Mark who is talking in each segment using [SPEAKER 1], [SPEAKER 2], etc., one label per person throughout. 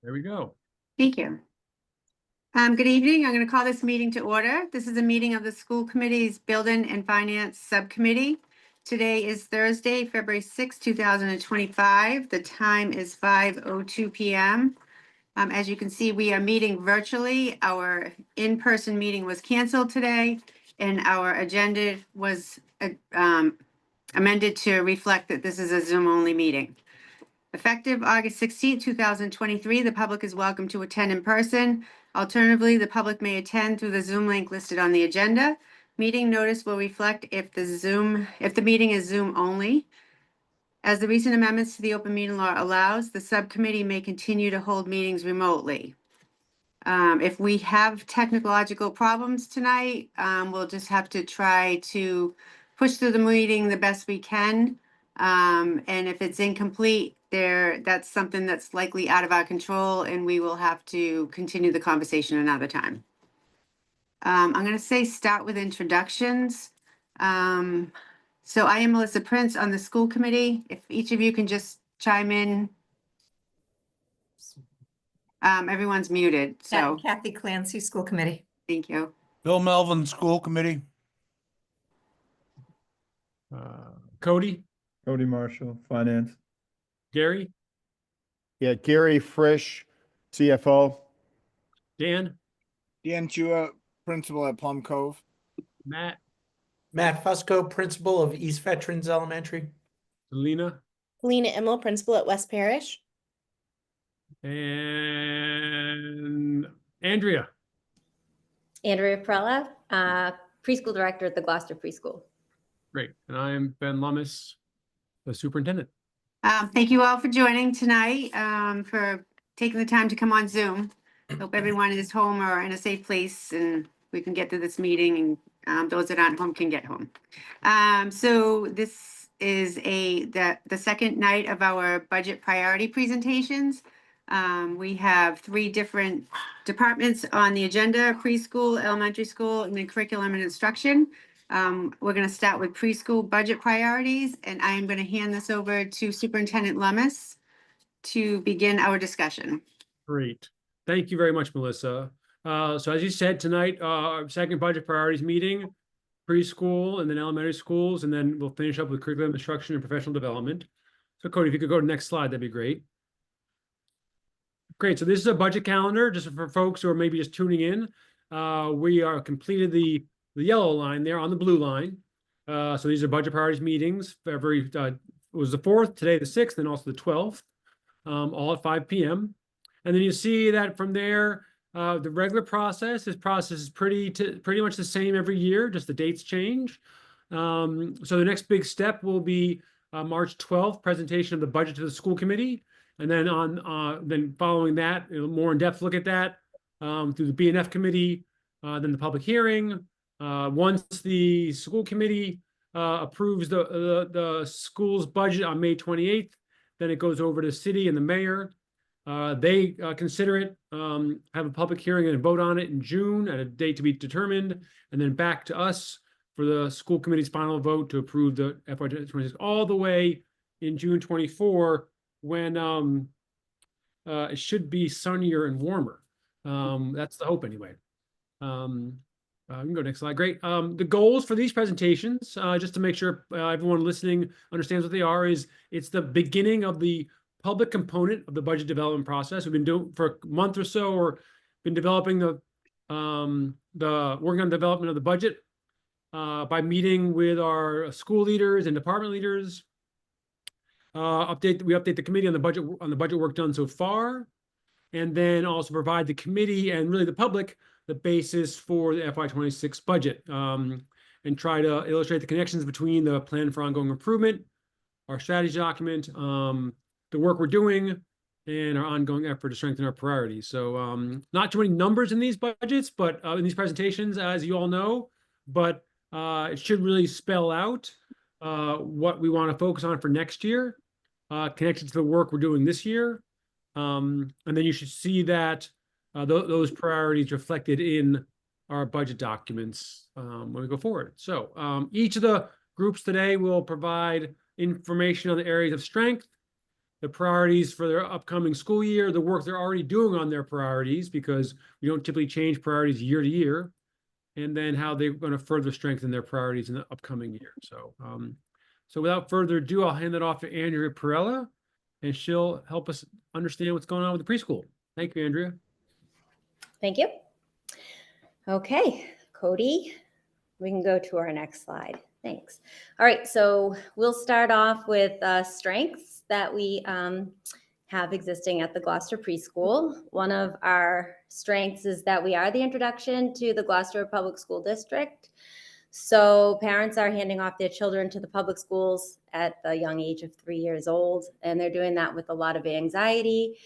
[SPEAKER 1] There we go.
[SPEAKER 2] Thank you. Good evening. I'm going to call this meeting to order. This is a meeting of the school committee's Building and Finance Subcommittee. Today is Thursday, February 6, 2025. The time is 5:02 p.m. As you can see, we are meeting virtually. Our in-person meeting was canceled today, and our agenda was amended to reflect that this is a Zoom-only meeting. Effective August 16, 2023, the public is welcome to attend in person. Alternatively, the public may attend through the Zoom link listed on the agenda. Meeting notice will reflect if the meeting is Zoom only. As the recent amendments to the open meeting law allows, the subcommittee may continue to hold meetings remotely. If we have technological problems tonight, we'll just have to try to push through the meeting the best we can. And if it's incomplete, that's something that's likely out of our control, and we will have to continue the conversation another time. I'm going to say start with introductions. So I am Melissa Prince on the school committee. If each of you can just chime in. Everyone's muted, so
[SPEAKER 3] Kathy Clancy, school committee.
[SPEAKER 2] thank you.
[SPEAKER 4] Bill Melvin, school committee.
[SPEAKER 1] Cody,
[SPEAKER 5] Cody Marshall, finance.
[SPEAKER 1] Gary,
[SPEAKER 6] Yeah, Gary Frisch, CFO.
[SPEAKER 1] Dan,
[SPEAKER 7] Dan Chua, principal at Plum Cove.
[SPEAKER 1] Matt,
[SPEAKER 8] Matt Fusco, principal of East Veterans Elementary.
[SPEAKER 1] Selena,
[SPEAKER 9] Lena Immel, principal at West Parish.
[SPEAKER 1] and Andrea.
[SPEAKER 10] Andrea Prella, preschool director at the Gloucester Preschool.
[SPEAKER 1] Great. And I'm Ben Lummis, the superintendent.
[SPEAKER 2] Thank you all for joining tonight, for taking the time to come on Zoom. Hope everyone is home or in a safe place and we can get to this meeting, and those that aren't home can get home. So this is the second night of our budget priority presentations. We have 3 different departments on the agenda: preschool, elementary school, and then curriculum and instruction. We're going to start with preschool budget priorities, and I am going to hand this over to Superintendent Lummis to begin our discussion.
[SPEAKER 1] Great. Thank you very much, Melissa. So as you said, tonight, our second budget priorities meeting, preschool and then elementary schools, and then we'll finish up with curriculum instruction and professional development. So Cody, if you could go to the next slide, that'd be great. Great. So this is a budget calendar, just for folks who are maybe just tuning in. We are completed the yellow line there on the blue line. So these are budget priorities meetings. February it was the 4th, today the 6th, and also the 12th, all at 5 p.m. And then you see that from there, the regular process, this process is pretty much the same every year, just the dates change. So the next big step will be March 12th, presentation of the budget to the school committee. And then then following that, more in-depth look at that through the B&F committee, then the public hearing. Once the school committee approves the school's budget on May 28th, then it goes over to the city and the mayor. They consider it, have a public hearing and vote on it in June at a date to be determined, and then back to us for the school committee's final vote to approve the FY26 all the way in June 24, when it should be sunnier and warmer. That's the hope anyway. We can go next slide. Great. The goals for these presentations, just to make sure everyone listening understands what they are, is it's the beginning of the public component of the budget development process. We've been doing for a month or so, or been developing working on development of the budget by meeting with our school leaders and department leaders. We update the committee on the budget work done so far, and then also provide the committee and really the public the basis for the FY26 budget, and try to illustrate the connections between the plan for ongoing improvement, our strategy document, the work we're doing, and our ongoing effort to strengthen our priorities. So not too many numbers in these budgets, but in these presentations, as you all know, but it should really spell out what we want to focus on for next year, connected to the work we're doing this year. And then you should see that those priorities reflected in our budget documents when we go forward. So each of the groups today will provide information on the areas of strength, the priorities for their upcoming school year, the work they're already doing on their priorities, because we don't typically change priorities year to year, and then how they're going to further strengthen their priorities in the upcoming year. So, so without further ado, I'll hand it off to Andrea Perella, and she'll help us understand what's going on with the preschool. Thank you, Andrea.
[SPEAKER 10] Thank you. Okay, Cody, we can go to our next slide. Thanks. All right, so we'll start off with strengths that we have existing at the Gloucester Preschool. One of our strengths is that we are the introduction to the Gloucester Public School District. So parents are handing off their children to the public schools at the young age of 3 years old, and they're doing that with a lot of anxiety.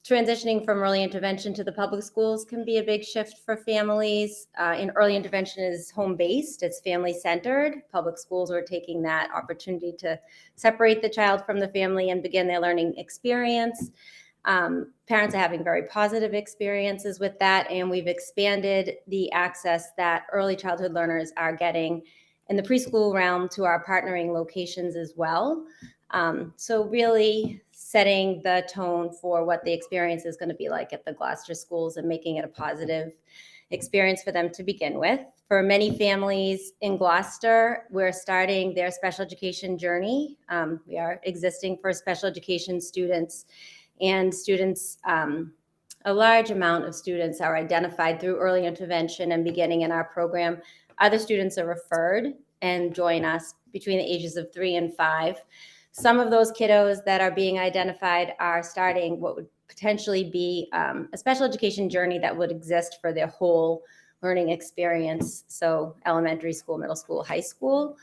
[SPEAKER 10] Transitioning from early intervention to the public schools can be a big shift for families. In early intervention is home-based, it's family-centered. Public schools are taking that opportunity to separate the child from the family and begin their learning experience. Parents are having very positive experiences with that, and we've expanded the access that early childhood learners are getting in the preschool realm to our partnering locations as well. So really setting the tone for what the experience is going to be like at the Gloucester schools and making it a positive experience for them to begin with. For many families in Gloucester, we're starting their special education journey. We are existing for special education students, and students, a large amount of students are identified through early intervention and beginning in our program. Other students are referred and join us between the ages of 3 and 5. Some of those kiddos that are being identified are starting what would potentially be a special education journey that would exist for their whole learning experience. So elementary school, middle school, high school.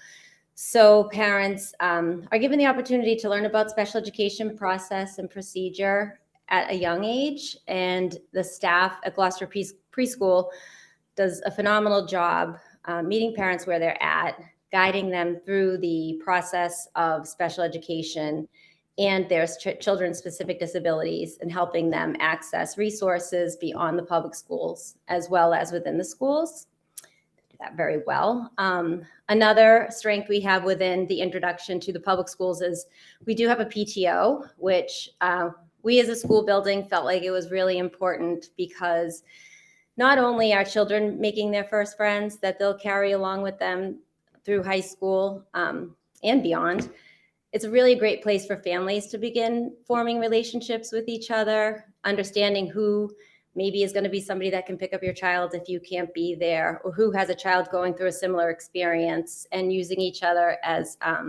[SPEAKER 10] So parents are given the opportunity to learn about special education process and procedure at a young age. And the staff at Gloucester Preschool does a phenomenal job meeting parents where they're at, guiding them through the process of special education and their children's specific disabilities, and helping them access resources beyond the public schools as well as within the schools. They do that very well. Another strength we have within the introduction to the public schools is we do have a PTO, which we as a school building felt like it was really important, because not only are children making their first friends that they'll carry along with them through high school and beyond, it's a really great place for families to begin forming relationships with each other, understanding who maybe is going to be somebody that can pick up your child if you can't be there, or who has a child going through a similar experience, and using each other as a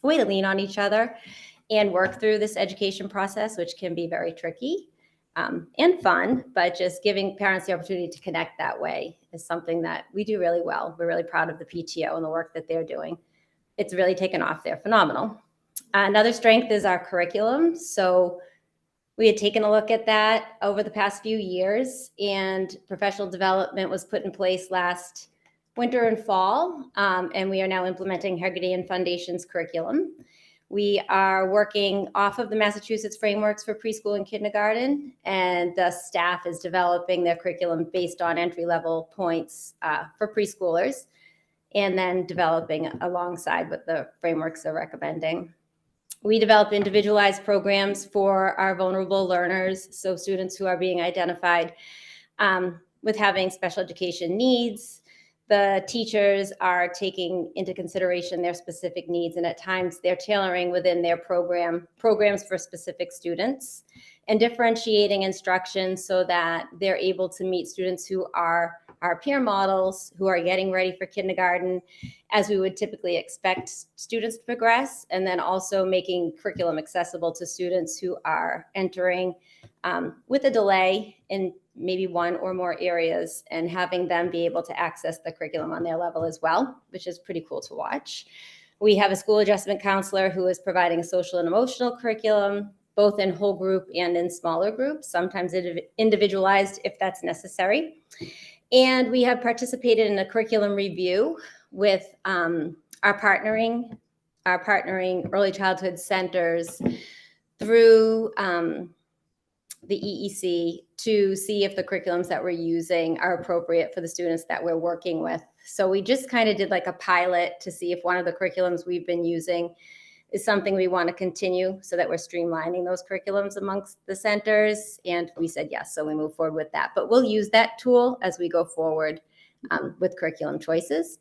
[SPEAKER 10] way to lean on each other and work through this education process, which can be very tricky and fun, but just giving parents the opportunity to connect that way is something that we do really well. We're really proud of the PTO and the work that they're doing. It's really taken off. They're phenomenal. Another strength is our curriculum. So we had taken a look at that over the past few years, and professional development was put in place last winter and fall, and we are now implementing Hegarty and Foundation's curriculum. We are working off of the Massachusetts frameworks for preschool and kindergarten, and the staff is developing their curriculum based on entry-level points for preschoolers, and then developing alongside what the frameworks are recommending. We develop individualized programs for our vulnerable learners, so students who are being identified with having special education needs. The teachers are taking into consideration their specific needs, and at times they're tailoring within their programs for specific students, and differentiating instruction so that they're able to meet students who are our peer models, who are getting ready for kindergarten, as we would typically expect students to progress, and then also making curriculum accessible to students who are entering with a delay in maybe one or more areas, and having them be able to access the curriculum on their level as well, which is pretty cool to watch. We have a school adjustment counselor who is providing a social and emotional curriculum, both in whole group and in smaller groups, sometimes individualized if that's necessary. And we have participated in a curriculum review with our partnering early childhood centers through the EEC to see if the curriculums that we're using are appropriate for the students that we're working with. So we just kind of did like a pilot to see if one of the curriculums we've been using is something we want to continue so that we're streamlining those curriculums amongst the centers. And we said yes, so we move forward with that. But we'll use that tool as we go forward with curriculum choices.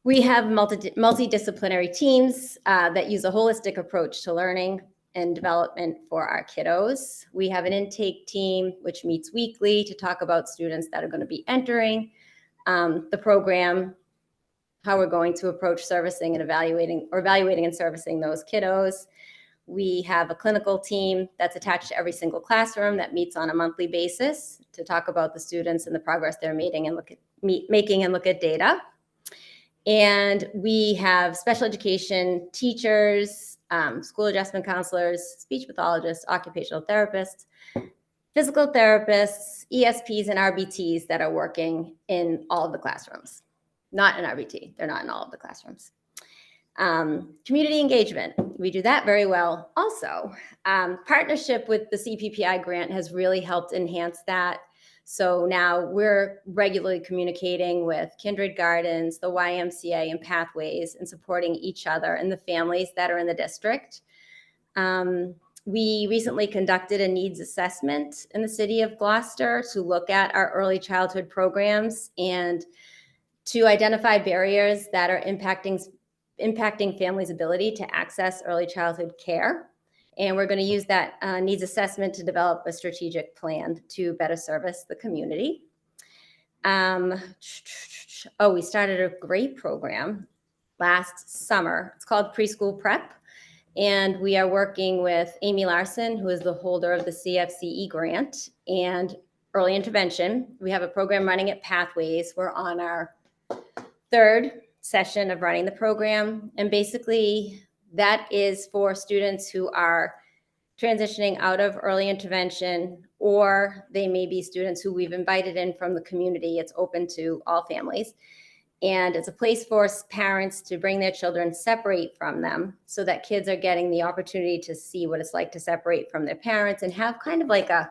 [SPEAKER 10] We have multidisciplinary teams that use a holistic approach to learning and development for our kiddos. We have an intake team which meets weekly to talk about students that are going to be entering the program, how we're going to approach servicing and evaluating and servicing those kiddos. We have a clinical team that's attached to every single classroom that meets on a monthly basis to talk about the students and the progress they're making and look at data. And we have special education teachers, school adjustment counselors, speech pathologists, occupational therapists, physical therapists, ESPs, and RBTs that are working in all of the classrooms. Not in RBT, they're not in all of the classrooms. Community engagement, we do that very well also. Partnership with the CPPI grant has really helped enhance that. So now we're regularly communicating with Kindred Gardens, the YMCA, and Pathways, and supporting each other and the families that are in the district. We recently conducted a needs assessment in the city of Gloucester to look at our early childhood programs and to identify barriers that are impacting families' ability to access early childhood care. And we're going to use that needs assessment to develop a strategic plan to better service the community. We started a great program last summer. It's called Preschool Prep. And we are working with Amy Larson, who is the holder of the CFCE grant, and early intervention. We have a program running at Pathways. We're on our third session of running the program. And basically, that is for students who are transitioning out of early intervention, or they may be students who we've invited in from the community. It's open to all families. And it's a place for parents to bring their children, separate from them, so that kids are getting the opportunity to see what it's like to separate from their parents and have kind of like a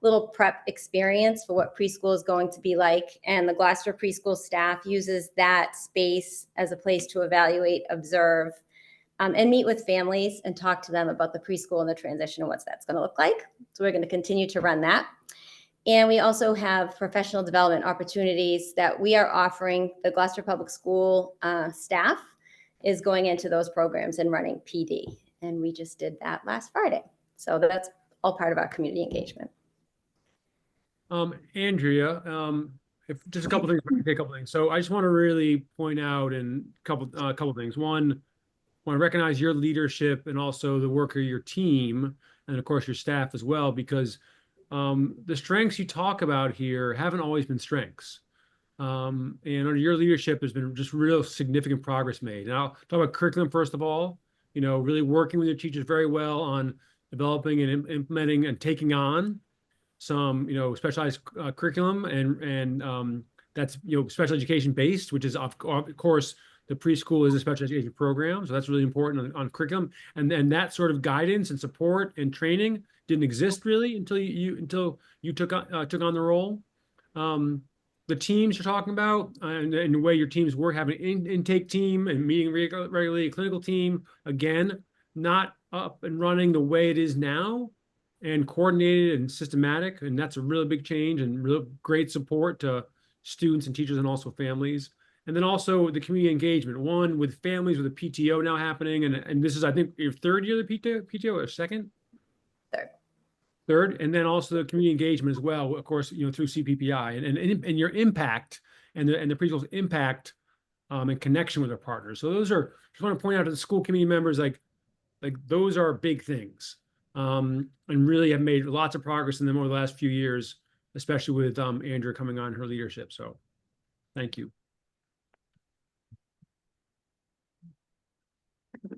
[SPEAKER 10] little prep experience for what preschool is going to be like. And the Gloucester preschool staff uses that space as a place to evaluate, observe, and meet with families and talk to them about the preschool and the transition and what that's going to look like. So we're going to continue to run that. And we also have professional development opportunities that we are offering. The Gloucester Public School staff is going into those programs and running PD. And we just did that last Friday. So that's all part of our community engagement.
[SPEAKER 1] Andrea, if just a couple things. So I just want to really point out a couple things. One, I want to recognize your leadership and also the work of your team, and of course your staff as well, because the strengths you talk about here haven't always been strengths. And under your leadership, there's been just real significant progress made. And I'll talk about curriculum first of all, really working with your teachers very well on developing and implementing and taking on some, specialized curriculum and that's, special education based, which is of course, the preschool is a special education program. So that's really important on curriculum. And that sort of guidance and support and training didn't exist really until you took on the role. The teams you're talking about and the way your teams work, having an intake team and meeting regularly, a clinical team, again, not up and running the way it is now, and coordinated and systematic. And that's a really big change and real great support to students and teachers and also families. And then also the community engagement, one with families with a PTO now happening. And this is, I think, your third year of the PTO or second? Third. And then also the community engagement as well, of course, through CPPI and your impact and the preschool's impact and connection with our partners. So those are, just want to point out to the school committee members, like those are big things. And really have made lots of progress in them over the last few years, especially with Andrea coming on her leadership. So thank you.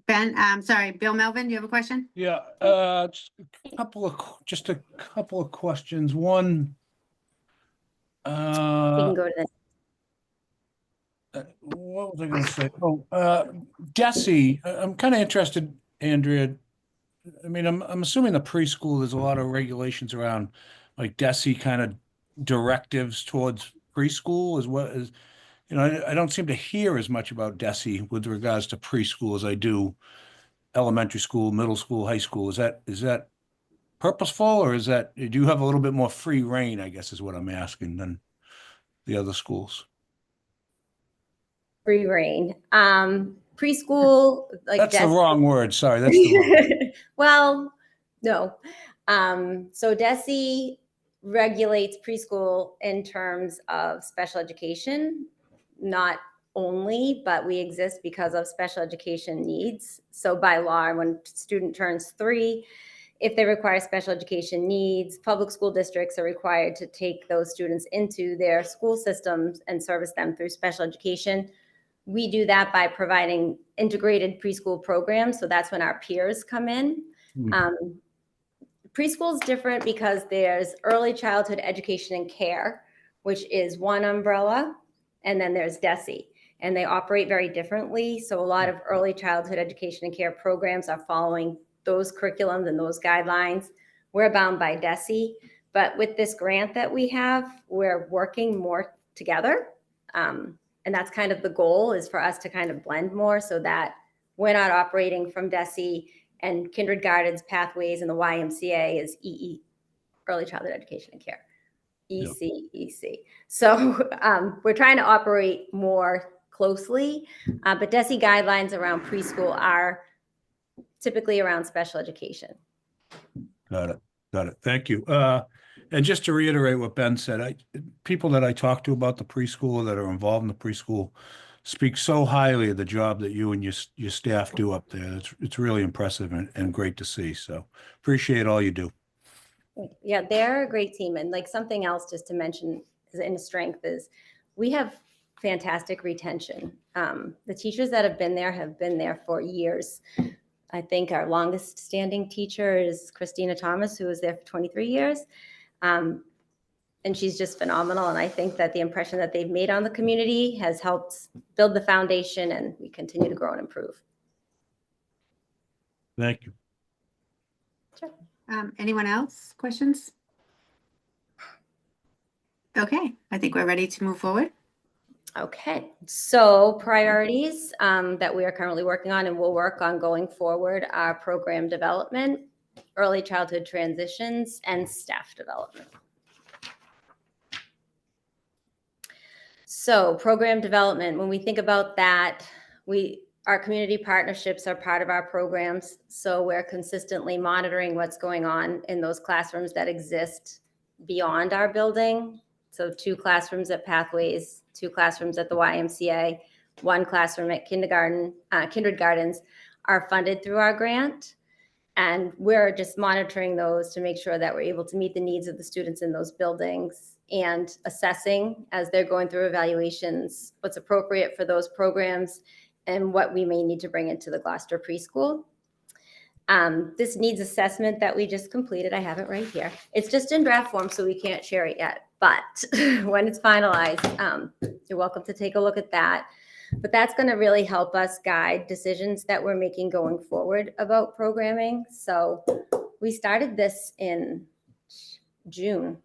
[SPEAKER 2] Ben, sorry, Bill Melvin, do you have a question?
[SPEAKER 4] Yeah, just a couple of questions. One,
[SPEAKER 10] We can go to the
[SPEAKER 4] what was I going to say? DESE. I'm kind of interested, Andrea. I mean, I'm assuming the preschool, there's a lot of regulations around like DESE kind of directives towards preschool as well as, I don't seem to hear as much about DESE with regards to preschool as I do elementary school, middle school, high school. Is that purposeful, or is that, do you have a little bit more free reign, I guess is what I'm asking, than the other schools?
[SPEAKER 10] Free reign. Preschool, like
[SPEAKER 4] That's the
[SPEAKER 10] Desi-
[SPEAKER 4] wrong word. Sorry, that's the wrong word.
[SPEAKER 10] Well, no. So DESE regulates preschool in terms of special education, not only, but we exist because of special education needs. So by law, when a student turns 3, if they require special education needs, public school districts are required to take those students into their school systems and service them through special education. We do that by providing integrated preschool programs. So that's when our peers come in. Preschool is different because there's early childhood education and care, which is one umbrella, and then there's DESE, and they operate very differently. So a lot of early childhood education and care programs are following those curriculums and those guidelines. We're bound by DESE, but with this grant that we have, we're working more together. And that's kind of the goal, is for us to kind of blend more so that we're not operating from DESE, and Kindred Gardens Pathways and the YMCA is EE, Early Childhood Education and Care, EC. So we're trying to operate more closely, but DESE guidelines around preschool are typically around special education.
[SPEAKER 4] Got it. Thank you. And just to reiterate what Ben said, people that I talk to about the preschool, that are involved in the preschool, speak so highly of the job that you and your staff do up there. It's really impressive and great to see. So appreciate all you do.
[SPEAKER 10] Yeah, they're a great team. And like something else just to mention in strength is we have fantastic retention. The teachers that have been there for years. I think our longest standing teacher is Christina Thomas, who was there for 23 years. And she's just phenomenal. And I think that the impression that they've made on the community has helped build the foundation, and we continue to grow and improve.
[SPEAKER 4] Thank you.
[SPEAKER 2] Sure. Anyone else? Questions? Okay, I think we're ready to move forward.
[SPEAKER 10] Okay, so priorities that we are currently working on and will work on going forward are program development, early childhood transitions, and staff development. So program development, when we think about that, our community partnerships are part of our programs. So we're consistently monitoring what's going on in those classrooms that exist beyond our building. So 2 classrooms at Pathways, 2 classrooms at the YMCA, 1 classroom at Kindred Gardens are funded through our grant. And we're just monitoring those to make sure that we're able to meet the needs of the students in those buildings, and assessing as they're going through evaluations what's appropriate for those programs and what we may need to bring into the Gloucester preschool. This needs assessment that we just completed, I have it right here. It's just in draft form, so we can't share it yet. But when it's finalized, you're welcome to take a look at that. But that's going to really help us guide decisions that we're making going forward about programming. So we started this in June,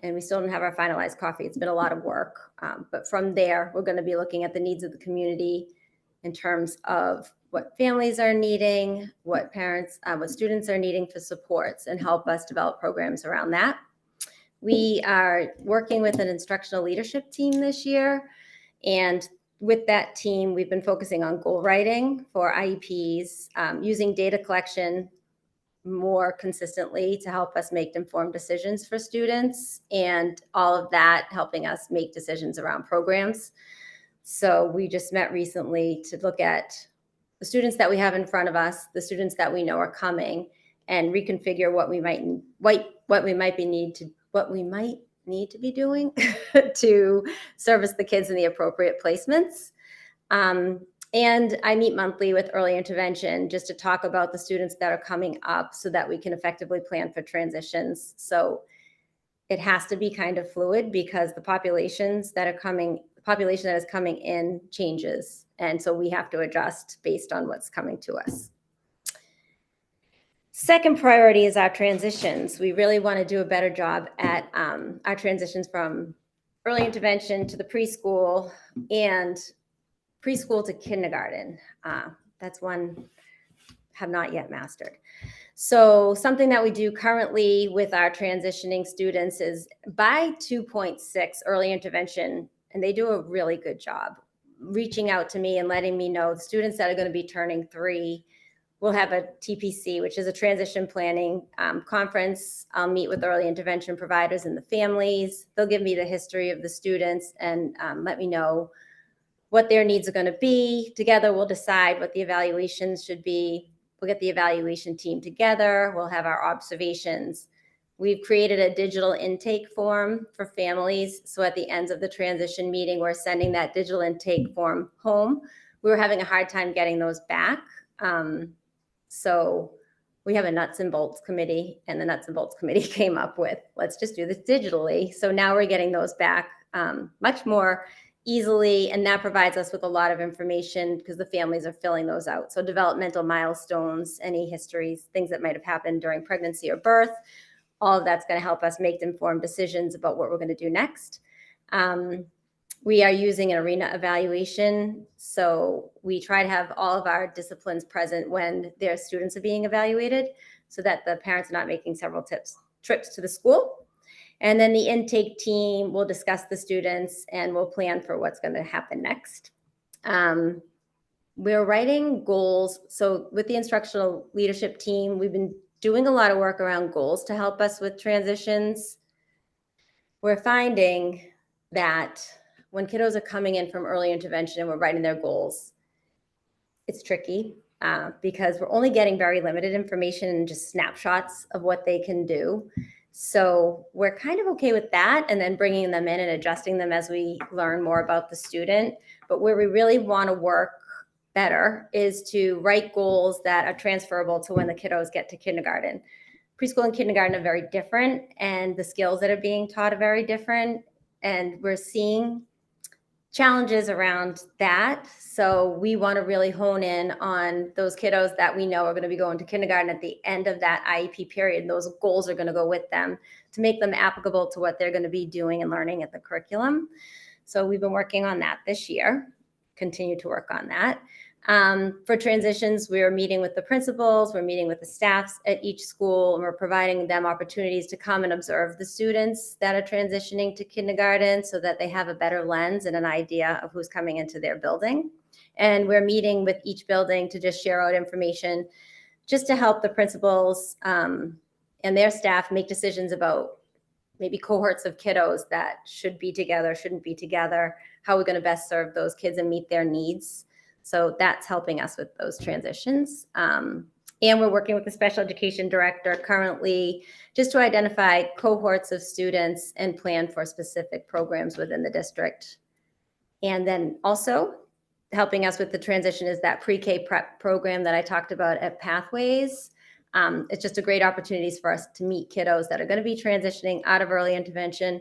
[SPEAKER 10] and we still don't have our finalized copy. It's been a lot of work. But from there, we're going to be looking at the needs of the community in terms of what families are needing, what students are needing for supports, and help us develop programs around that. We are working with an instructional leadership team this year. And with that team, we've been focusing on goal writing for IEPs, using data collection more consistently to help us make informed decisions for students, and all of that helping us make decisions around programs. So we just met recently to look at the students that we have in front of us, the students that we know are coming, and reconfigure what we might need to be doing to service the kids in the appropriate placements. And I meet monthly with early intervention just to talk about the students that are coming up so that we can effectively plan for transitions. So it has to be kind of fluid because the population that is coming in changes. And so we have to adjust based on what's coming to us. Second priority is our transitions. We really want to do a better job at our transitions from early intervention to the preschool and preschool to kindergarten. That's one have not yet mastered. So something that we do currently with our transitioning students is by 2.6 early intervention, and they do a really good job reaching out to me and letting me know the students that are going to be turning 3 will have a TPC, which is a transition planning conference. I'll meet with early intervention providers and the families. They'll give me the history of the students and let me know what their needs are going to be. Together, we'll decide what the evaluations should be. We'll get the evaluation team together. We'll have our observations. We've created a digital intake form for families. So at the ends of the transition meeting, we're sending that digital intake form home. We were having a hard time getting those back. So we have a nuts and bolts committee, and the nuts and bolts committee came up with, let's just do this digitally. So now we're getting those back much more easily, and that provides us with a lot of information because the families are filling those out. So developmental milestones, any histories, things that might have happened during pregnancy or birth, all of that's going to help us make informed decisions about what we're going to do next. We are using an arena evaluation. So we try to have all of our disciplines present when their students are being evaluated so that the parents are not making several trips to the school. And then the intake team will discuss the students and we'll plan for what's going to happen next. We're writing goals. So with the instructional leadership team, we've been doing a lot of work around goals to help us with transitions. We're finding that when kiddos are coming in from early intervention and we're writing their goals, it's tricky because we're only getting very limited information and just snapshots of what they can do. So we're kind of okay with that and then bringing them in and adjusting them as we learn more about the student. But where we really want to work better is to write goals that are transferable to when the kiddos get to kindergarten. Preschool and kindergarten are very different, and the skills that are being taught are very different. And we're seeing challenges around that. So we want to really hone in on those kiddos that we know are going to be going to kindergarten at the end of that IEP period. And those goals are going to go with them to make them applicable to what they're going to be doing and learning at the curriculum. So we've been working on that this year, continue to work on that. For transitions, we're meeting with the principals, we're meeting with the staffs at each school, and we're providing them opportunities to come and observe the students that are transitioning to kindergarten so that they have a better lens and an idea of who's coming into their building. And we're meeting with each building to just share out information just to help the principals and their staff make decisions about maybe cohorts of kiddos that should be together, shouldn't be together, how we're going to best serve those kids and meet their needs. So that's helping us with those transitions. And we're working with the special education director currently just to identify cohorts of students and plan for specific programs within the district. And then also helping us with the transition is that pre-K prep program that I talked about at Pathways. It's just a great opportunity for us to meet kiddos that are going to be transitioning out of early intervention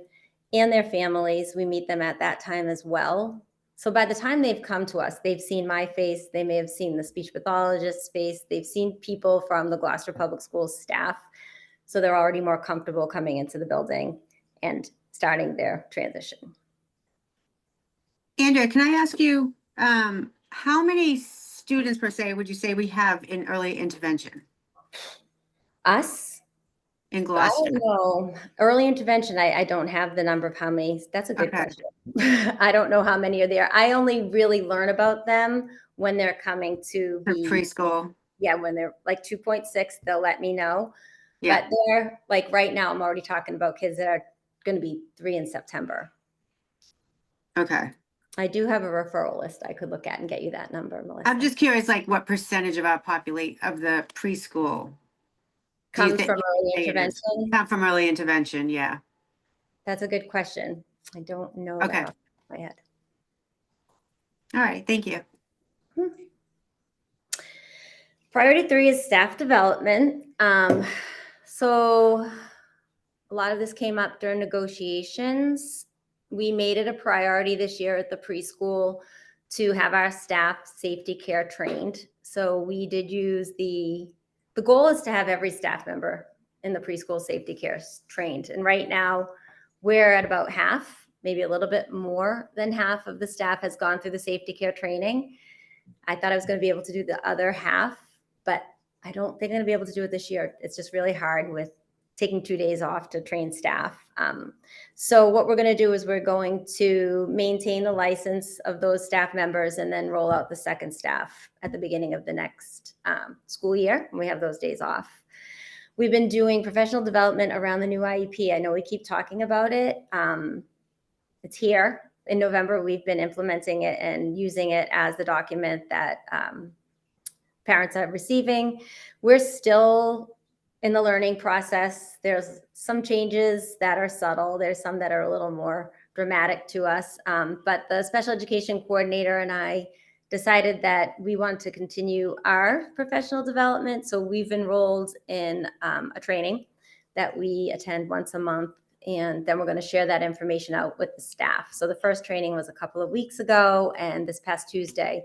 [SPEAKER 10] and their families. We meet them at that time as well. So by the time they've come to us, they've seen my face, they may have seen the speech pathologist's face, they've seen people from the Gloucester Public Schools staff. So they're already more comfortable coming into the building and starting their transition.
[SPEAKER 2] Andrea, can I ask you, how many students per se would you say we have in early intervention
[SPEAKER 10] Us?
[SPEAKER 2] in
[SPEAKER 10] I
[SPEAKER 2] Gloucester?
[SPEAKER 10] don't know. Early intervention, I don't have the number of how many. That's a good
[SPEAKER 2] Okay.
[SPEAKER 10] question. I don't know how many are there. I only really learn about them when they're coming to
[SPEAKER 2] For
[SPEAKER 10] be,
[SPEAKER 2] preschool?
[SPEAKER 10] yeah, when they're like 2.6, they'll let me know.
[SPEAKER 2] Yeah,
[SPEAKER 10] But they're like right now, I'm already talking about kids that are going to be 3 in September.
[SPEAKER 2] okay.
[SPEAKER 10] I do have a referral list I could look at and get you that number, Melissa.
[SPEAKER 2] I'm just curious, like what percentage of our populate of the preschool do you
[SPEAKER 10] Comes
[SPEAKER 2] think
[SPEAKER 10] from early
[SPEAKER 2] it is?
[SPEAKER 10] intervention.
[SPEAKER 2] Come from early intervention, yeah.
[SPEAKER 10] That's a good question. I don't know
[SPEAKER 2] Okay.
[SPEAKER 10] that off the top of my head.
[SPEAKER 2] All right, thank you.
[SPEAKER 10] Priority 3 is staff development. So a lot of this came up during negotiations. We made it a priority this year at the preschool to have our staff safety care trained. So we did use the goal is to have every staff member in the preschool safety care trained. And right now we're at about half, maybe a little bit more than half of the staff has gone through the safety care training. I thought I was going to be able to do the other half, but I don't think I'm gonna be able to do it this year. It's just really hard with taking 2 days off to train staff. So what we're gonna do is we're going to maintain the license of those staff members and then roll out the second staff at the beginning of the next school year, when we have those days off. We've been doing professional development around the new IEP. I know we keep talking about it. It's here. In November, we've been implementing it and using it as the document that parents are receiving. We're still in the learning process. There's some changes that are subtle. There's some that are a little more dramatic to us. But the special education coordinator and I decided that we want to continue our professional development. So we've enrolled in a training that we attend once a month. And then we're going to share that information out with the staff. So the first training was a couple of weeks ago, and this past Tuesday,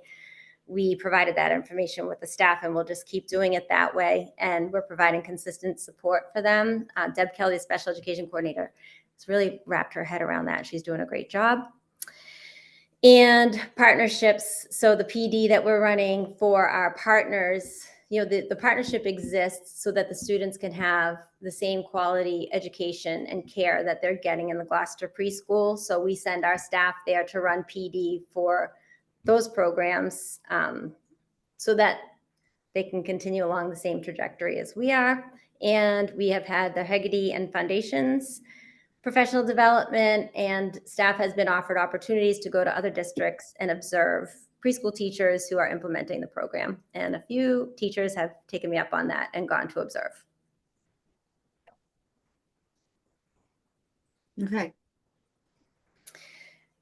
[SPEAKER 10] we provided that information with the staff, and we'll just keep doing it that way. And we're providing consistent support for them. Deb Kelly, the special education coordinator, has really wrapped her head around that. She's doing a great job. And partnerships. So the PD that we're running for our partners, you know, the partnership exists so that the students can have the same quality education and care that they're getting in the Gloucester preschool. So we send our staff there to run PD for those programs so that they can continue along the same trajectory as we are. And we have had the Hegarty and Foundations professional development, and staff has been offered opportunities to go to other districts and observe preschool teachers who are implementing the program. And a few teachers have taken me up on that and gone to observe.
[SPEAKER 2] Okay.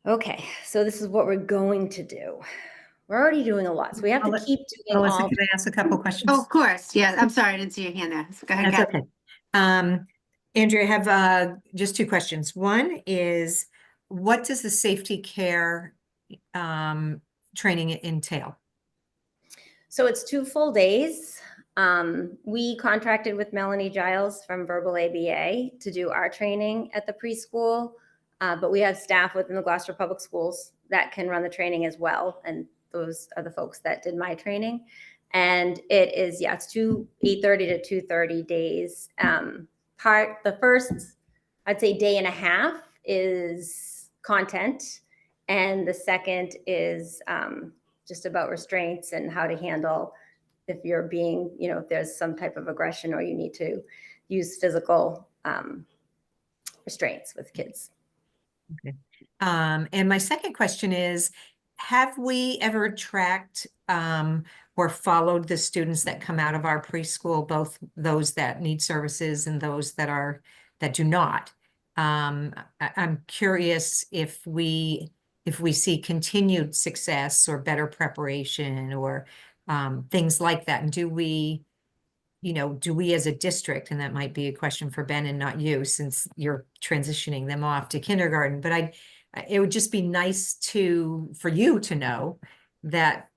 [SPEAKER 10] Okay, so this is what we're going to do. We're already doing a lot, so we have to keep doing
[SPEAKER 3] Melissa,
[SPEAKER 10] all.
[SPEAKER 3] can I ask a couple questions?
[SPEAKER 2] Oh, of course. Yeah. I'm sorry. I didn't see your hand there. So go ahead.
[SPEAKER 3] That's
[SPEAKER 2] Kathy.
[SPEAKER 3] okay. Andrea, I have just two questions. One is, what does the safety care training entail?
[SPEAKER 10] So it's 2 full days. We contracted with Melanie Giles from Verbal ABA to do our training at the preschool, but we have staff within the Gloucester Public Schools that can run the training as well. And those are the folks that did my training. And it is, yeah, it's 8:30 to 2:30 days. The first, I'd say, day and a half is content. And the second is just about restraints and how to handle if you're being, you know, if there's some type of aggression or you need to use physical restraints with kids.
[SPEAKER 3] Okay. And my second question is, have we ever tracked or followed the students that come out of our preschool, both those that need services and those that do not? I'm curious if we see continued success or better preparation or things like that. And do we as a district, and that might be a question for Ben and not you, since you're transitioning them off to kindergarten, but it would just be nice for you to know that,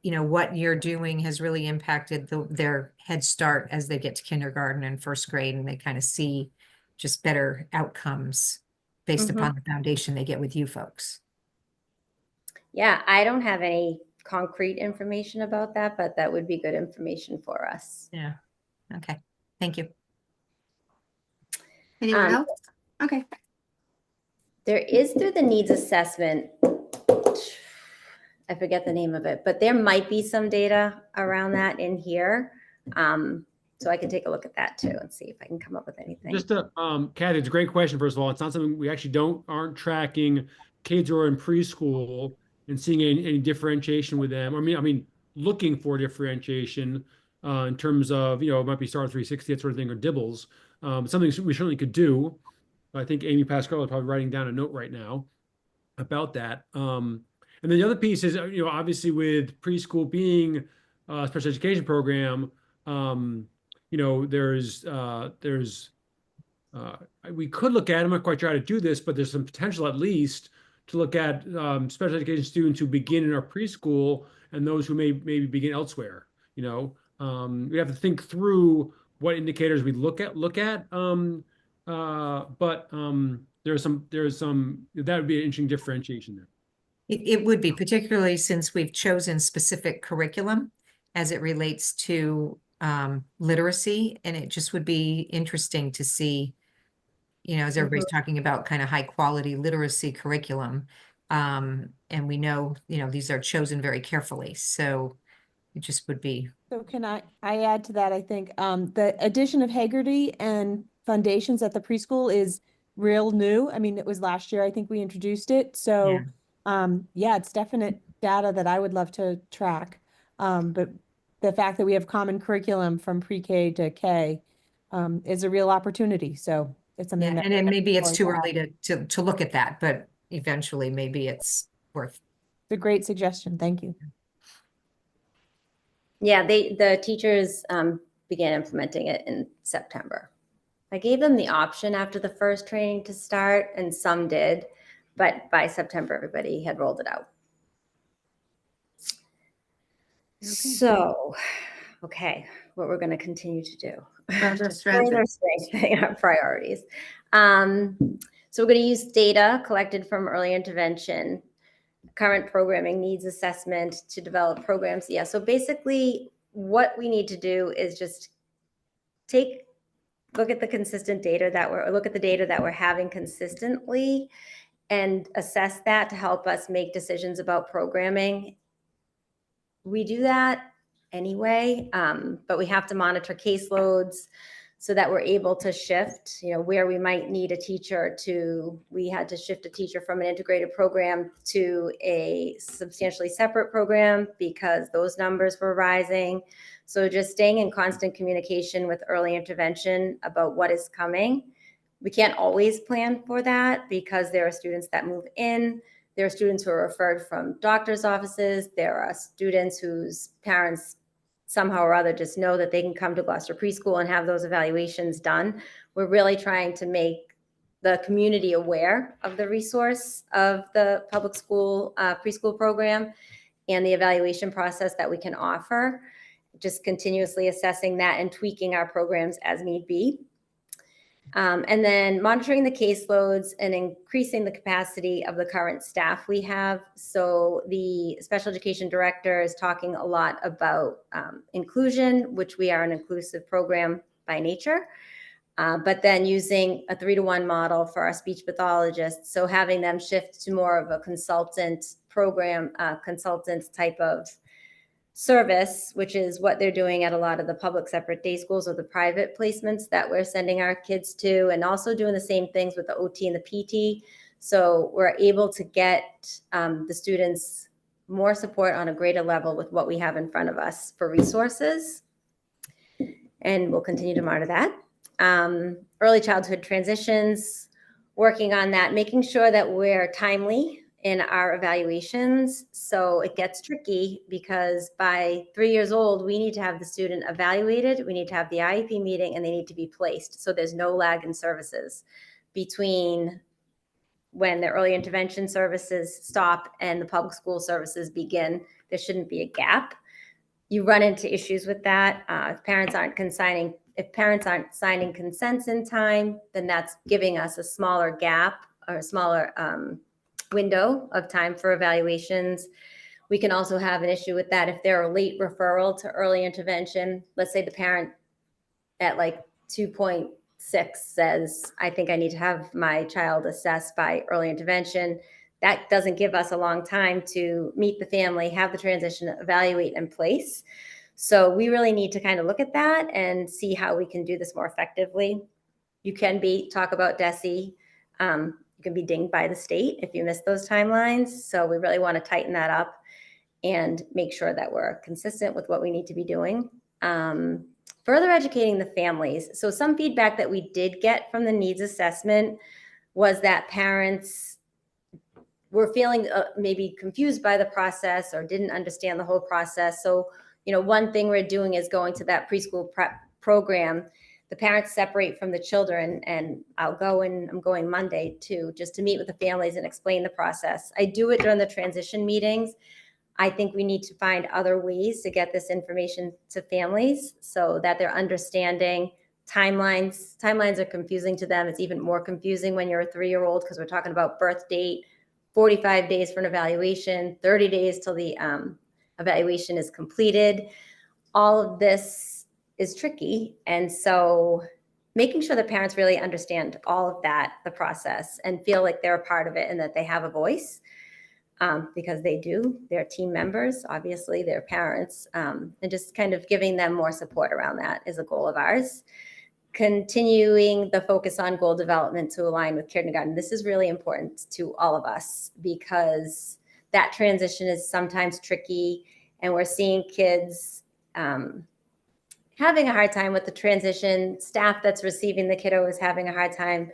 [SPEAKER 3] you know, what you're doing has really impacted their head start as they get to kindergarten and first grade, and they kind of see just better outcomes based upon the foundation they get with you folks.
[SPEAKER 10] Yeah, I don't have any concrete information about that, but that would be good information for us.
[SPEAKER 3] Yeah. Okay. Thank you.
[SPEAKER 2] Anyone else? Okay.
[SPEAKER 10] There is, through the needs assessment, I forget the name of it, but there might be some data around that in here. So I can take a look at that too and see if I can come up with anything.
[SPEAKER 1] Just Kathy, it's a great question. First of all, it's not something we actually aren't tracking kids who are in preschool and seeing any differentiation with them. I mean, looking for differentiation in terms of, you know, it might be Star 360, that sort of thing, or Dibbles. Something we certainly could do. I think Amy Pascal is probably writing down a note right now about that. And then the other piece is, you know, obviously with preschool being a special education program, you know, we could look at, I'm not quite sure how to do this, but there's some potential at least to look at special education students who begin in our preschool and those who maybe begin elsewhere. You know, we have to think through what indicators we look at. But there's some that would be an interesting differentiation there.
[SPEAKER 3] It would be, particularly since we've chosen specific curriculum as it relates to literacy, and it just would be interesting to see, as everybody's talking about kind of high quality literacy curriculum. And we know, these are chosen very carefully. So it just would be.
[SPEAKER 11] So can I add to that? I think the addition of Haggerty and Foundations at the preschool is real new. I mean, it was last year, I think we introduced it. So yeah, it's definite data that I would love to track. But the fact that we have common curriculum from pre-K to K is a real opportunity. So it's something that.
[SPEAKER 3] And then maybe it's too
[SPEAKER 11] going
[SPEAKER 3] early to look at that, but eventually maybe it's worth.
[SPEAKER 11] It's a great suggestion. Thank you.
[SPEAKER 10] Yeah, the teachers began implementing it in September. I gave them the option after the first training to start, and some did, but by September, everybody had rolled it out. So, okay, what we're going to continue to do.
[SPEAKER 2] Further
[SPEAKER 10] Further strengthening our priorities. So we're going to use data collected from early intervention, current programming needs assessment to develop programs. Yeah, so basically what we need to do is just look at the consistent data look at the data that we're having consistently and assess that to help us make decisions about programming. We do that anyway, but we have to monitor caseloads so that we're able to shift, where we might need a teacher we had to shift a teacher from an integrated program to a substantially separate program because those numbers were rising. So just staying in constant communication with early intervention about what is coming. We can't always plan for that because there are students that move in. There are students who are referred from doctor's offices. There are students whose parents somehow or other just know that they can come to Gloucester Preschool and have those evaluations done. We're really trying to make the community aware of the resource of the public school preschool program and the evaluation process that we can offer, just continuously assessing that and tweaking our programs as need be. And then monitoring the caseloads and increasing the capacity of the current staff we have. So the special education director is talking a lot about inclusion, which we are an inclusive program by nature, but then using a 3-to-1 model for our speech pathologists. So having them shift to more of a consultant program, consultant type of service, which is what they're doing at a lot of the public separate day schools or the private placements that we're sending our kids to, and also doing the same things with the OT and the PT. So we're able to get the students more support on a greater level with what we have in front of us for resources. And we'll continue to monitor that. Early childhood transitions, working on that, making sure that we're timely in our evaluations. So it gets tricky because by 3 years old, we need to have the student evaluated, we need to have the IEP meeting, and they need to be placed. So there's no lag in services between when the early intervention services stop and the public school services begin. There shouldn't be a gap. You run into issues with that. If parents aren't signing consents in time, then that's giving us a smaller gap or a smaller window of time for evaluations. We can also have an issue with that if there are late referral to early intervention. Let's say the parent at like 2.6 says, I think I need to have my child assessed by early intervention. That doesn't give us a long time to meet the family, have the transition, evaluate, and place. So we really need to kind of look at that and see how we can do this more effectively. You can talk about DESE. You can be dinged by the state if you miss those timelines. So we really want to tighten that up and make sure that we're consistent with what we need to be doing. Further educating the families. So some feedback that we did get from the needs assessment was that parents were feeling maybe confused by the process or didn't understand the whole process. So, one thing we're doing is going to that preschool prep program. The parents separate from the children, and I'm going Monday too, just to meet with the families and explain the process. I do it during the transition meetings. I think we need to find other ways to get this information to families so that they're understanding timelines. Timelines are confusing to them. It's even more confusing when you're a 3-year-old because we're talking about birth date, 45 days for an evaluation, 30 days till the evaluation is completed. All of this is tricky. And so making sure that parents really understand all of that, the process, and feel like they're a part of it and that they have a voice, because they do. They're team members, obviously, they're parents, and just kind of giving them more support around that is a goal of ours. Continuing the focus on goal development to align with kindergarten. This is really important to all of us because that transition is sometimes tricky, and we're seeing kids having a hard time with the transition. Staff that's receiving the kiddo is having a hard time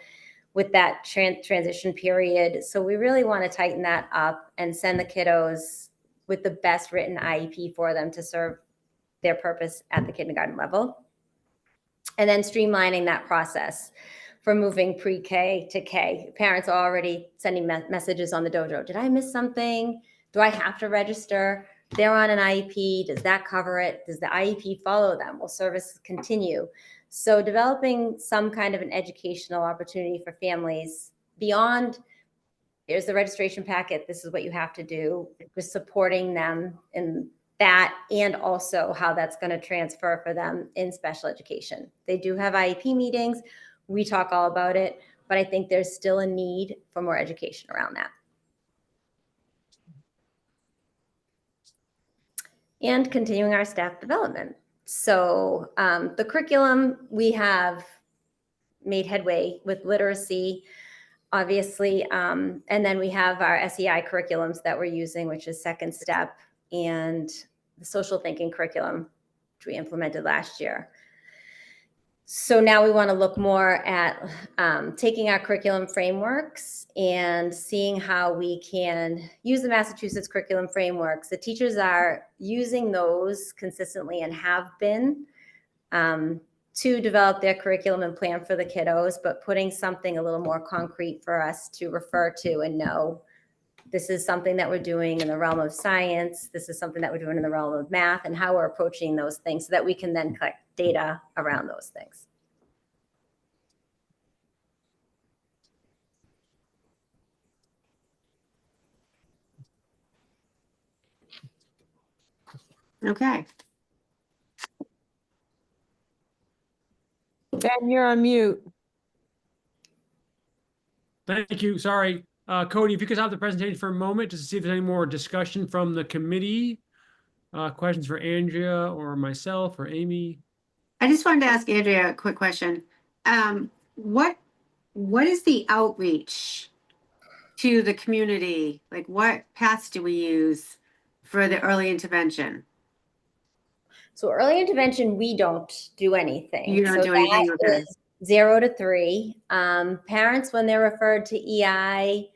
[SPEAKER 10] with that transition period. So we really want to tighten that up and send the kiddos with the best written IEP for them to serve their purpose at the kindergarten level. And then streamlining that process for moving pre-K to K. Parents are already sending messages on the dojo. Did I miss something? Do I have to register? They're on an IEP. Does that cover it? Does the IEP follow them? Will service continue? So developing some kind of an educational opportunity for families beyond, here's the registration packet, this is what you have to do, just supporting them in that, and also how that's going to transfer for them in special education. They do have IEP meetings. We talk all about it, but I think there's still a need for more education around that. And continuing our staff development. So the curriculum, we have made headway with literacy, obviously, and then we have our SEI curriculums that we're using, which is Second Step, and the social thinking curriculum, which we implemented last year. So now we want to look more at taking our curriculum frameworks and seeing how we can use the Massachusetts curriculum frameworks. The teachers are using those consistently and have been to develop their curriculum and plan for the kiddos, but putting something a little more concrete for us to refer to and know this is something that we're doing in the realm of science. This is something that we're doing in the realm of math, and how we're approaching those things so that we can then collect data around those things.
[SPEAKER 2] Okay.
[SPEAKER 11] Ben, you're on mute.
[SPEAKER 1] Thank you. Sorry. Cody, if you could stop the presentation for a moment, just to see if there's any more discussion from the committee. Questions for Andrea or myself or Amy?
[SPEAKER 2] I just wanted to ask Andrea a quick question. What is the outreach to the community? Like, what paths do we use for the early intervention?
[SPEAKER 10] So early intervention, we don't do anything.
[SPEAKER 2] You don't
[SPEAKER 10] So
[SPEAKER 2] do anything,
[SPEAKER 10] that
[SPEAKER 2] okay.
[SPEAKER 10] is 0 to 3. Parents, when they're referred to EI,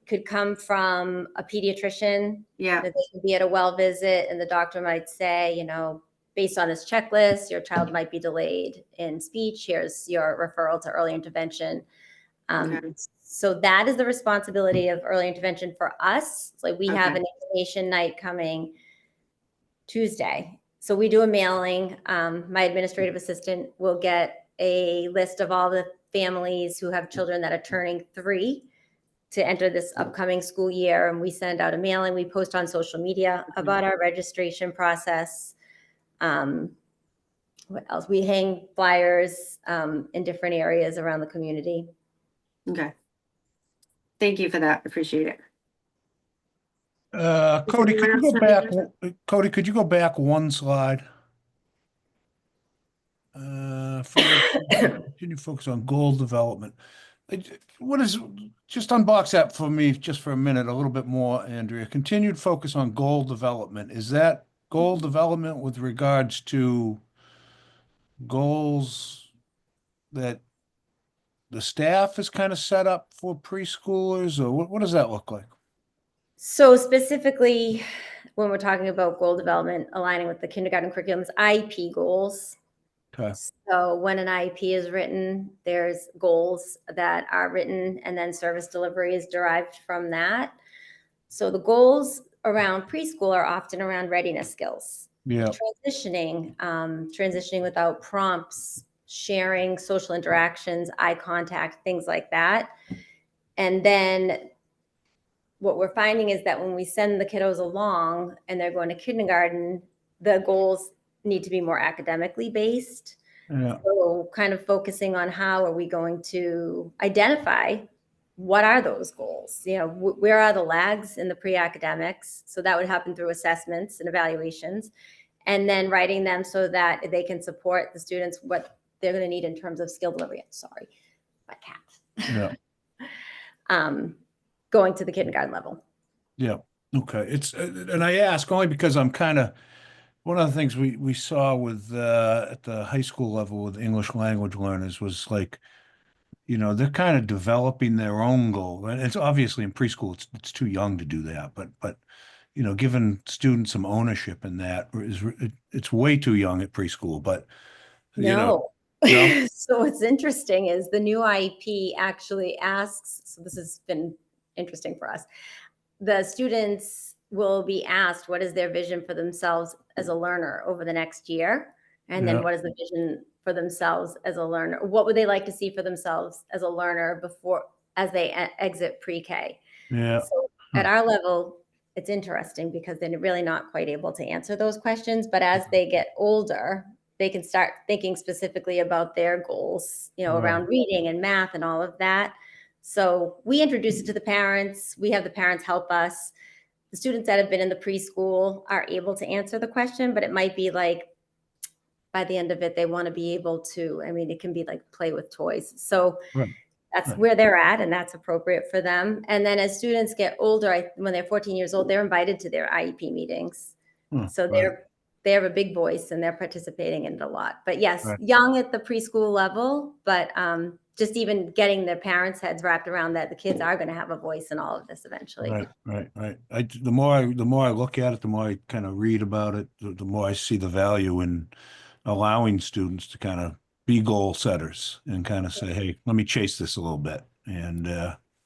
[SPEAKER 10] could come from a pediatrician.
[SPEAKER 2] Yeah.
[SPEAKER 10] That they could be at a well visit, and the doctor might say, you know, based on this checklist, your child might be delayed in speech. Here's your referral to early intervention.
[SPEAKER 2] Okay.
[SPEAKER 10] So that is the responsibility of early intervention for us. It's like we have
[SPEAKER 2] Okay.
[SPEAKER 10] an information night coming Tuesday. So we do a mailing. My administrative assistant will get a list of all the families who have children that are turning 3 to enter this upcoming school year. And we send out a mailing. We post on social media about our registration process. What else? We hang flyers in different areas around the community.
[SPEAKER 2] Okay. Thank you for that. Appreciate it.
[SPEAKER 4] Cody, could
[SPEAKER 2] anyone
[SPEAKER 4] you go
[SPEAKER 2] else have
[SPEAKER 4] back?
[SPEAKER 2] any
[SPEAKER 4] Cody, could you go back one slide? Continue focus on goal development. What is, just unbox that for me just for a minute, a little bit more, Andrea. Continued focus on goal development. Is that goal development with regards to goals that the staff is kind of set up for preschoolers, or what does that look like?
[SPEAKER 10] So specifically, when we're talking about goal development, aligning with the kindergarten curriculum's IEP goals.
[SPEAKER 4] Okay.
[SPEAKER 10] So when an IEP is written, there's goals that are written, and then service delivery is derived from that. So the goals around preschool are often around readiness skills.
[SPEAKER 4] Yeah.
[SPEAKER 10] Transitioning without prompts, sharing social interactions, eye contact, things like that. And then what we're finding is that when we send the kiddos along and they're going to kindergarten, the goals need to be more academically based.
[SPEAKER 4] Yeah.
[SPEAKER 10] So kind of focusing on how are we going to identify what are those goals? You know, where are the lags in the pre-academics? So that would happen through assessments and evaluations, and then writing them so that they can support the students what they're going to need in terms of skill delivery. Sorry, my cat.
[SPEAKER 4] Yeah.
[SPEAKER 10] Going to the kindergarten level.
[SPEAKER 4] Yeah. Okay. It's and I ask only because I'm kind of one of the things we saw with at the high school level with English language learners was like, you know, they're kind of developing their own goal. And it's obviously in preschool, it's too young to do that, but you know, giving students some ownership in that it's way too young at preschool, but you know, no.
[SPEAKER 10] So what's interesting is the new IEP actually asks, so this has been interesting for us. The students will be asked what is their vision for themselves as a learner over the next year, and then
[SPEAKER 4] Yeah.
[SPEAKER 10] what is the vision for themselves as a learner? What would they like to see for themselves as a learner before as they exit pre-K?
[SPEAKER 4] Yeah.
[SPEAKER 10] So at our level, it's interesting because they're really not quite able to answer those questions. But as they get older, they can start thinking specifically about their goals, you know,
[SPEAKER 4] Right.
[SPEAKER 10] around reading and math and all of that. So we introduce it to the parents. We have the parents help us. The students that have been in the preschool are able to answer the question, but it might be like by the end of it, they want to be able to, I mean, it can be like play with toys. So
[SPEAKER 4] Right.
[SPEAKER 10] that's
[SPEAKER 4] Right.
[SPEAKER 10] where they're at, and that's appropriate for them. And then as students get older, when they're 14 years old, they're invited to their IEP meetings. So
[SPEAKER 4] Right.
[SPEAKER 10] they have a big voice and they're participating in it a lot. But yes,
[SPEAKER 4] Right.
[SPEAKER 10] young at the preschool level, but just even getting their parents' heads wrapped around that the kids are going to have a voice in all of this eventually.
[SPEAKER 4] Right. The more I look at it, the more I kind of read about it, the more I see the value in allowing students to kind of be goal setters and kind of say, hey, let me chase this a little bit and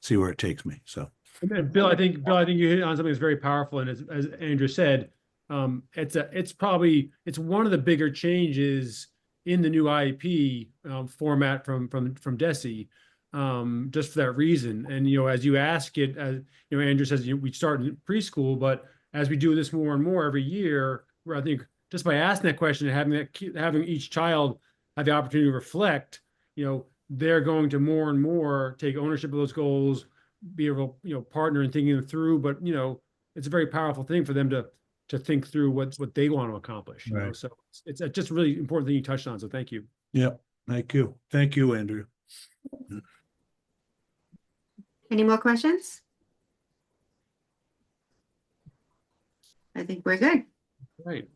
[SPEAKER 4] see where it takes me. So.
[SPEAKER 1] And Bill, I think you hit on something that's very powerful. And as Andrew said, it's one of the bigger changes in the new IEP format from DESE, just for that reason. And you know, as you ask it, as you know, Andrew says, we start in preschool, but as we do this more and more every year, where I think just by asking that question and having each child have the opportunity to reflect, you know, they're going to more and more take ownership of those goals, be able, you know, partner in thinking them through. But you know, it's a very powerful thing for them to think through what they want to accomplish. You know, so it's just a really important thing you touched on. So thank you.
[SPEAKER 4] Yeah, thank you, Andrew.
[SPEAKER 2] Any more questions? I think we're good.
[SPEAKER 1] Right.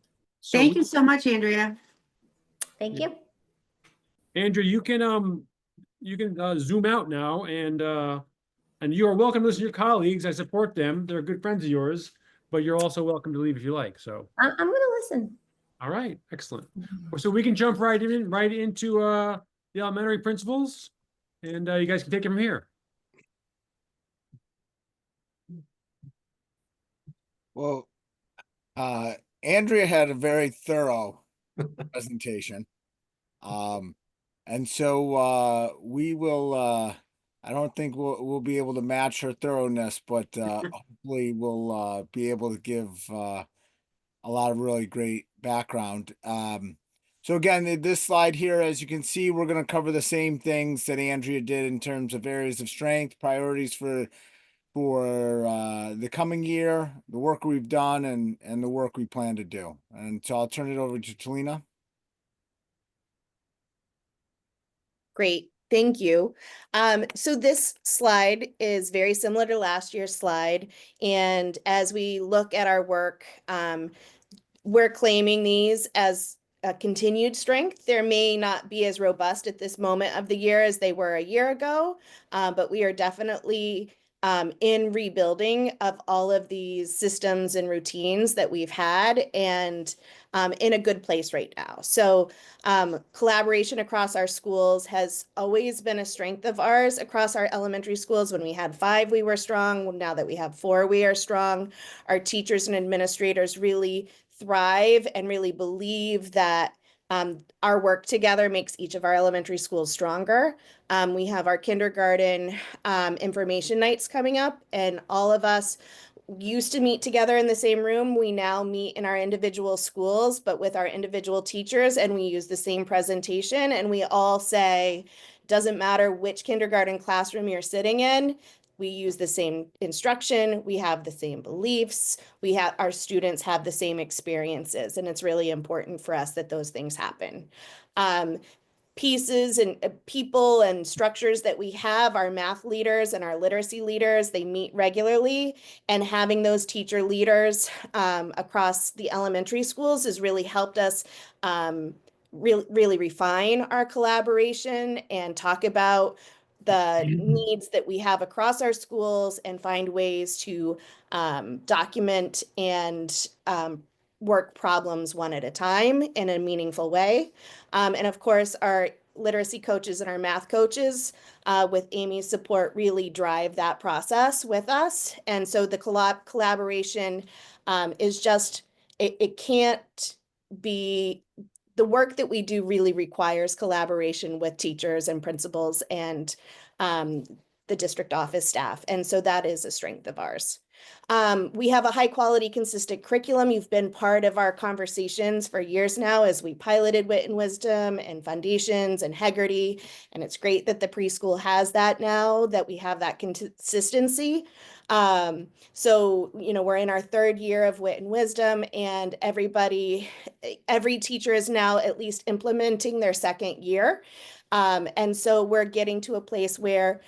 [SPEAKER 1] So
[SPEAKER 2] Thank you so much, Andrea.
[SPEAKER 10] Thank you.
[SPEAKER 1] Andrew, you can zoom out now, and you are welcome to listen to your colleagues. I support them. They're good friends of yours, but you're also welcome to leave if you like. So
[SPEAKER 10] I'm going to listen.
[SPEAKER 1] all right, excellent. So we can jump right into the elementary principals, and you guys can take it from here.
[SPEAKER 7] Well, Andrea had a very thorough presentation. And so we will I don't think we'll be able to match her thoroughness, but hopefully we'll be able to give a lot of really great background. So again, this slide here, as you can see, we're going to cover the same things that Andrea did in terms of areas of strength, priorities for the coming year, the work we've done, and the work we plan to do. And so I'll turn it over to Talina.
[SPEAKER 9] Great, thank you. So this slide is very similar to last year's slide. And as we look at our work, we're claiming these as a continued strength. There may not be as robust at this moment of the year as they were a year ago, but we are definitely in rebuilding of all of these systems and routines that we've had, and in a good place right now. So collaboration across our schools has always been a strength of ours across our elementary schools. When we had 5, we were strong. Now that we have 4, we are strong. Our teachers and administrators really thrive and really believe that our work together makes each of our elementary schools stronger. We have our kindergarten information nights coming up, and all of us used to meet together in the same room. We now meet in our individual schools, but with our individual teachers, and we use the same presentation. And we all say, doesn't matter which kindergarten classroom you're sitting in, we use the same instruction, we have the same beliefs, our students have the same experiences, and it's really important for us that those things happen. Pieces and people and structures that we have, our math leaders and our literacy leaders, they meet regularly, and having those teacher leaders across the elementary schools has really helped us really refine our collaboration and talk about the needs that we have across our schools and find ways to document and work problems one at a time in a meaningful way. And of course, our literacy coaches and our math coaches, with Amy's support, really drive that process with us. And so the collaboration is just, it can't be, the work that we do really requires collaboration with teachers and principals and the district office staff. And so that is a strength of ours. We have a high quality, consistent curriculum. You've been part of our conversations for years now as we piloted Wit and Wisdom and Foundations and Heggerty. And it's great that the preschool has that now, that we have that consistency. So, we're in our third year of Wit and Wisdom, and every teacher is now at least implementing their second year. And so we're getting to a place where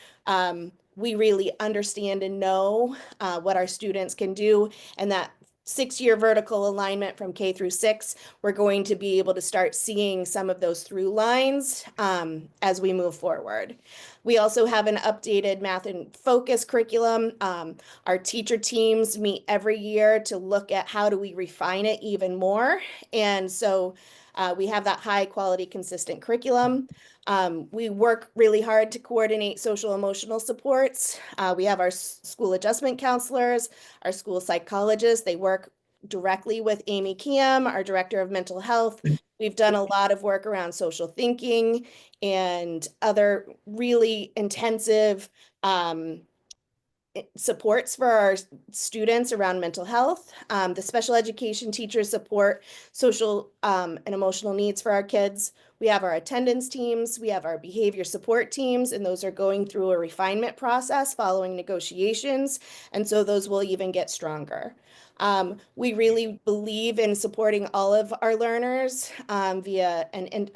[SPEAKER 9] we really understand and know what our students can do, and that 6-year vertical alignment from K through 6, we're going to be able to start seeing some of those through lines as we move forward. We also have an updated math and focus curriculum. Our teacher teams meet every year to look at how do we refine it even more. And so we have that high quality, consistent curriculum. We work really hard to coordinate social emotional supports. We have our school adjustment counselors, our school psychologists. They work directly with Amy Kim, our director of mental health. We've done a lot of work around social thinking and other really intensive supports for our students around mental health. The special education teachers support social and emotional needs for our kids. We have our attendance teams, we have our behavior support teams, and those are going through a refinement process following negotiations. And so those will even get stronger. We really believe in supporting all of our learners via an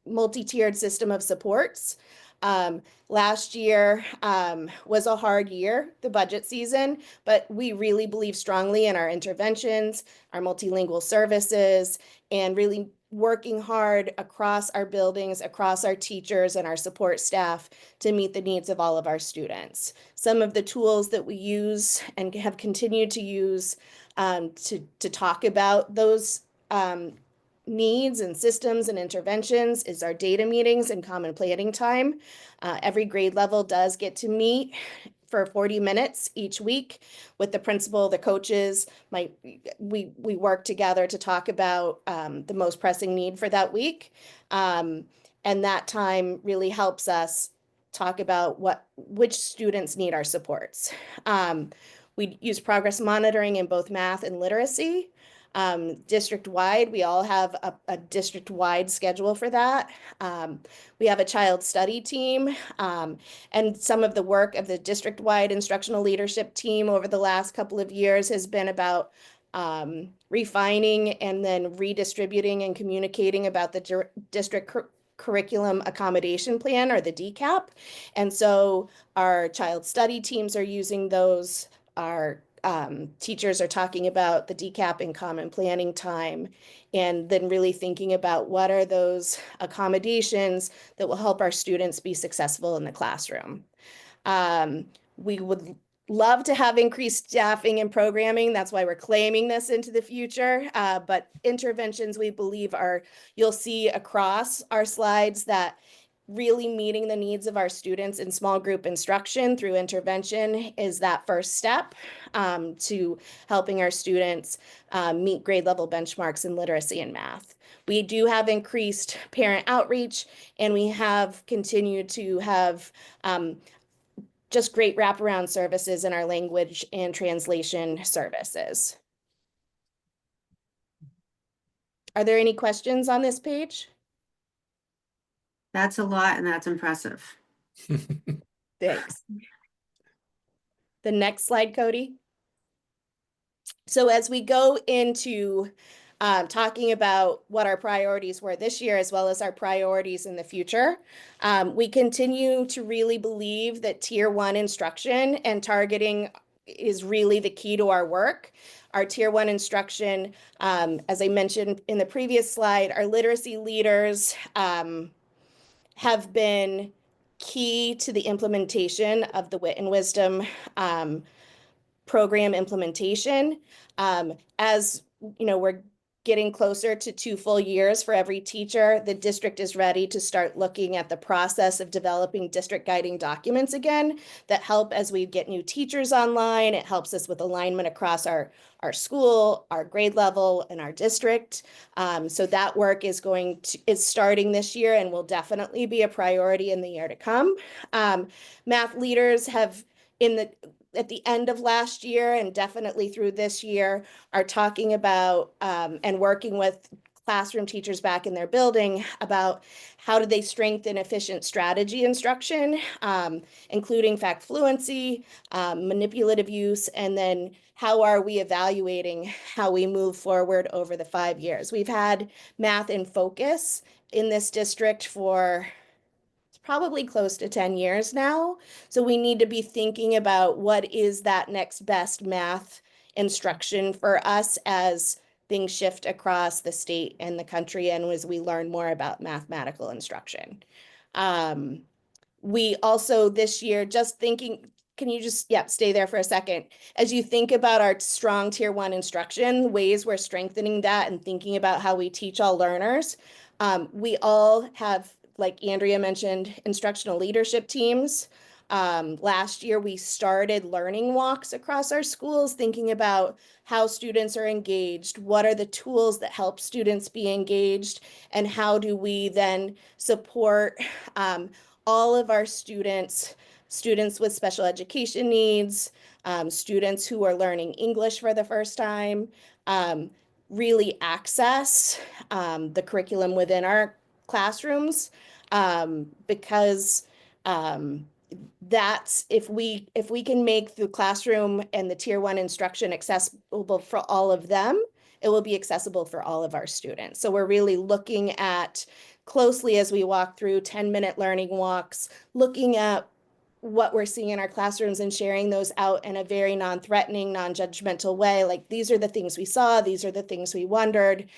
[SPEAKER 9] multi-tiered system of supports. Last year was a hard year, the budget season, but we really believe strongly in our interventions, our multilingual services, and really working hard across our buildings, across our teachers and our support staff to meet the needs of all of our students. Some of the tools that we use and have continued to use to talk about those needs and systems and interventions is our data meetings and common planning time. Every grade level does get to meet for 40 minutes each week with the principal, the coaches. We work together to talk about the most pressing need for that week. And that time really helps us talk about which students need our supports. We use progress monitoring in both math and literacy. District-wide, we all have a district-wide schedule for that. We have a child study team, and some of the work of the district-wide instructional leadership team over the last couple of years has been about refining and then redistributing and communicating about the district curriculum accommodation plan, or the DCAP. And so our child study teams are using those. Our teachers are talking about the DCAP in common planning time, and then really thinking about what are those accommodations that will help our students be successful in the classroom. We would love to have increased staffing and programming. That's why we're claiming this into the future. But interventions, we believe, you'll see across our slides that really meeting the needs of our students in small group instruction through intervention is that first step to helping our students meet grade level benchmarks in literacy and math. We do have increased parent outreach, and we have continued to have just great wraparound services in our language and translation services. Are there any questions on this page?
[SPEAKER 2] That's a lot and that's impressive.
[SPEAKER 9] Thanks. The next slide, Cody. So as we go into talking about what our priorities were this year, as well as our priorities in the future, we continue to really believe that Tier 1 instruction and targeting is really the key to our work. Our Tier 1 instruction, as I mentioned in the previous slide, our literacy leaders have been key to the implementation of the Wit and Wisdom program implementation. As you know, we're getting closer to 2 full years for every teacher. The district is ready to start looking at the process of developing district guiding documents again that help as we get new teachers online. It helps us with alignment across our school, our grade level, and our district. So that work is starting this year and will definitely be a priority in the year to come. Math leaders have at the end of last year and definitely through this year are talking about and working with classroom teachers back in their building about how do they strengthen efficient strategy instruction, including fact fluency, manipulative use, and then how are we evaluating how we move forward over the 5 years. We've had math in focus in this district for probably close to 10 years now. So we need to be thinking about what is that next best math instruction for us as things shift across the state and the country and as we learn more about mathematical instruction. We also this year just thinking, can you just, stay there for a second. As you think about our strong Tier 1 instruction, ways we're strengthening that and thinking about how we teach all learners, we all have, like Andrea mentioned, instructional leadership teams. Last year, we started learning walks across our schools, thinking about how students are engaged, what are the tools that help students be engaged, and how do we then support all of our students with special education needs, students who are learning English for the first time, really access the curriculum within our classrooms, because that's if we can make the classroom and the Tier 1 instruction accessible for all of them, it will be accessible for all of our students. So we're really looking at closely as we walk through 10-minute learning walks, looking at what we're seeing in our classrooms and sharing those out in a very non-threatening, non-judgmental way. Like, these are the things we saw, these are the things we wondered.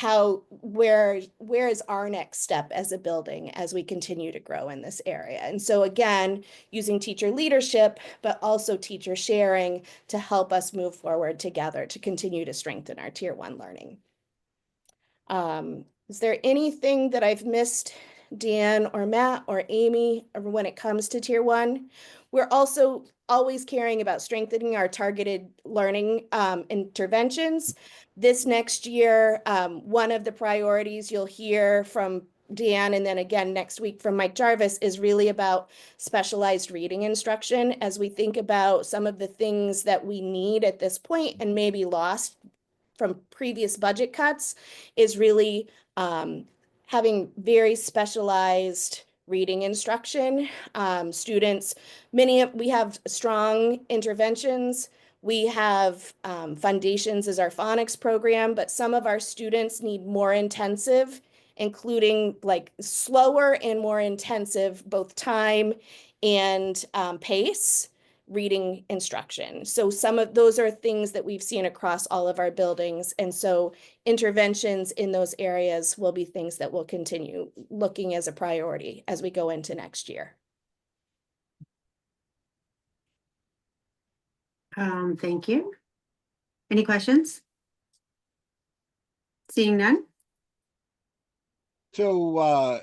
[SPEAKER 9] Where is our next step as a building as we continue to grow in this area? And so again, using teacher leadership, but also teacher sharing to help us move forward together to continue to strengthen our Tier 1 learning. Is there anything that I've missed, Dan or Matt or Amy, when it comes to Tier 1? We're also always caring about strengthening our targeted learning interventions. This next year, one of the priorities you'll hear from Dan and then again next week from Mike Jarvis is really about specialized reading instruction as we think about some of the things that we need at this point and maybe lost from previous budget cuts is really having very specialized reading instruction. Students, we have strong interventions. We have Foundations as our phonics program, but some of our students need more intensive, including like slower and more intensive, both time and pace reading instruction. So some of those are things that we've seen across all of our buildings. And so interventions in those areas will be things that we'll continue looking as a priority as we go into next year.
[SPEAKER 2] Thank you. Any questions? Seeing none?
[SPEAKER 7] So,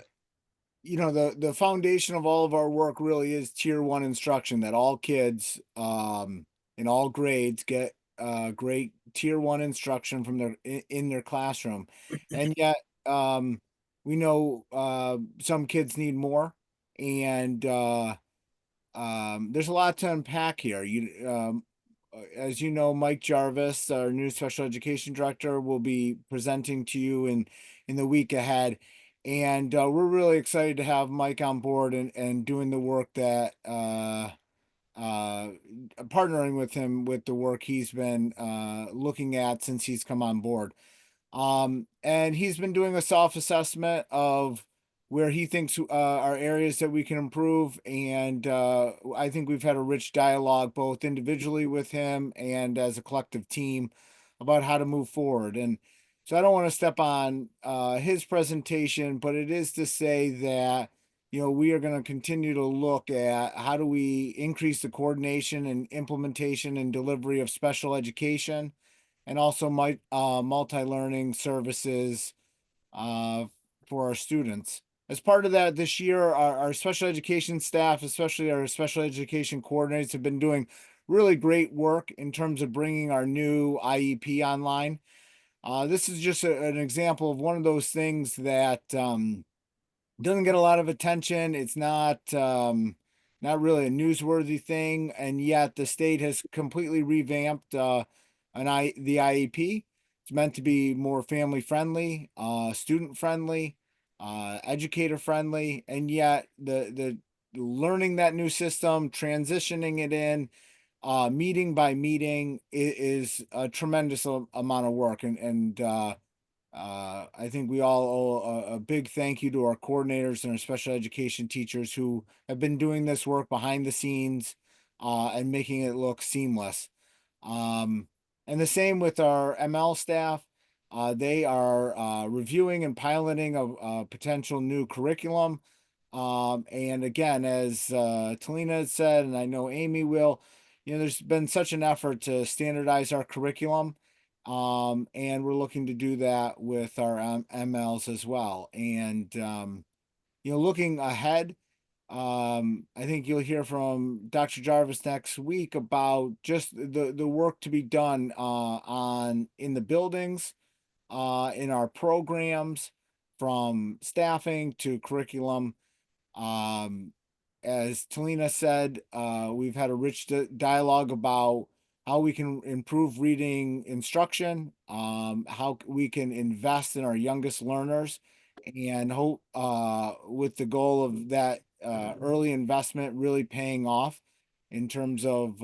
[SPEAKER 7] the foundation of all of our work really is Tier 1 instruction, that all kids in all grades get great Tier 1 instruction from in their classroom. And yet we know some kids need more, and there's a lot to unpack here. As you know, Mike Jarvis, our new special education director, will be presenting to you in the week ahead. And we're really excited to have Mike on board and doing the work that partnering with him with the work he's been looking at since he's come on board. And he's been doing a self-assessment of where he thinks are areas that we can improve. And I think we've had a rich dialogue, both individually with him and as a collective team, about how to move forward. And so I don't want to step on his presentation, but it is to say that, we are going to continue to look at how do we increase the coordination and implementation and delivery of special education, and also multi-learning services for our students. As part of that, this year, our special education staff, especially our special education coordinators, have been doing really great work in terms of bringing our new IEP online. This is just an example of one of those things that doesn't get a lot of attention. It's not really a newsworthy thing, and yet the state has completely revamped the IEP. It's meant to be more family friendly, student friendly, educator friendly, and yet the learning that new system, transitioning it in, meeting by meeting is a tremendous amount of work, and I think we all owe a big thank you to our coordinators and our special education teachers who have been doing this work behind the scenes and making it look seamless. And the same with our ML staff. They are reviewing and piloting a potential new curriculum. And again, as Talina had said, and I know Amy will, there's been such an effort to standardize our curriculum. And we're looking to do that with our MLs as well. And, looking ahead, I think you'll hear from Dr. Jarvis next week about just the work to be done in the buildings, in our programs, from staffing to curriculum. As Talina said, we've had a rich dialogue about how we can improve reading instruction, how we can invest in our youngest learners, and hope with the goal of that early investment really paying off in terms of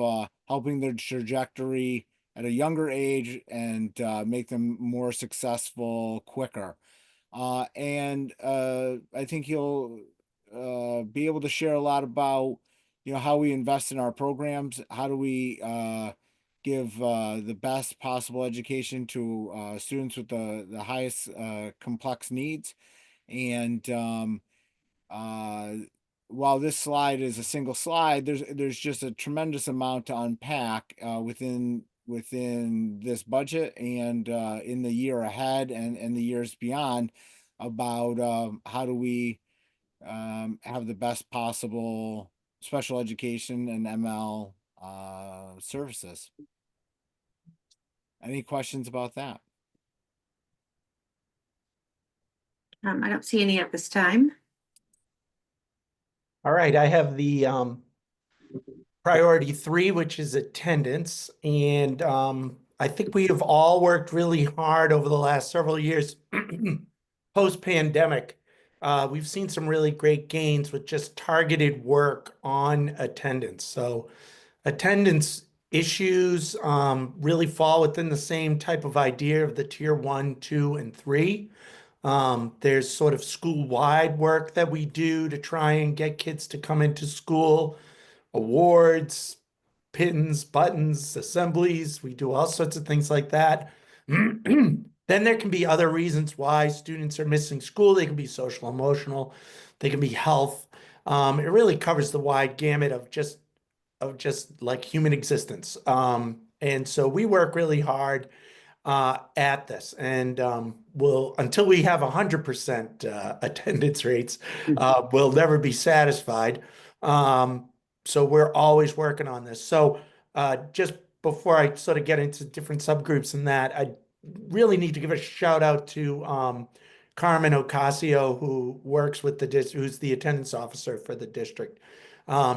[SPEAKER 7] helping their trajectory at a younger age and make them more successful quicker. And I think he'll be able to share a lot about, how we invest in our programs, how do we give the best possible education to students with the highest complex needs. And while this slide is a single slide, there's just a tremendous amount to unpack within this budget and in the year ahead and the years beyond about how do we have the best possible special education and ML services. Any questions about that?
[SPEAKER 2] I don't see any at this time.
[SPEAKER 8] All right, I have the priority 3, which is attendance. And I think we have all worked really hard over the last several years post-pandemic. We've seen some really great gains with just targeted work on attendance. So attendance issues really fall within the same type of idea of the tier 1, 2, and 3. There's sort of school-wide work that we do to try and get kids to come into school, awards, pins, buttons, assemblies. We do all sorts of things like that. Then there can be other reasons why students are missing school. They can be social, emotional, they can be health. It really covers the wide gamut of just like human existence. And so we work really hard at this, and we'll, until we have 100% attendance rates, we'll never be satisfied. So we're always working on this. So just before I sort of get into different subgroups in that, I really need to give a shout out to Carmen Ocasio, who works with the district, who's the attendance officer for the district.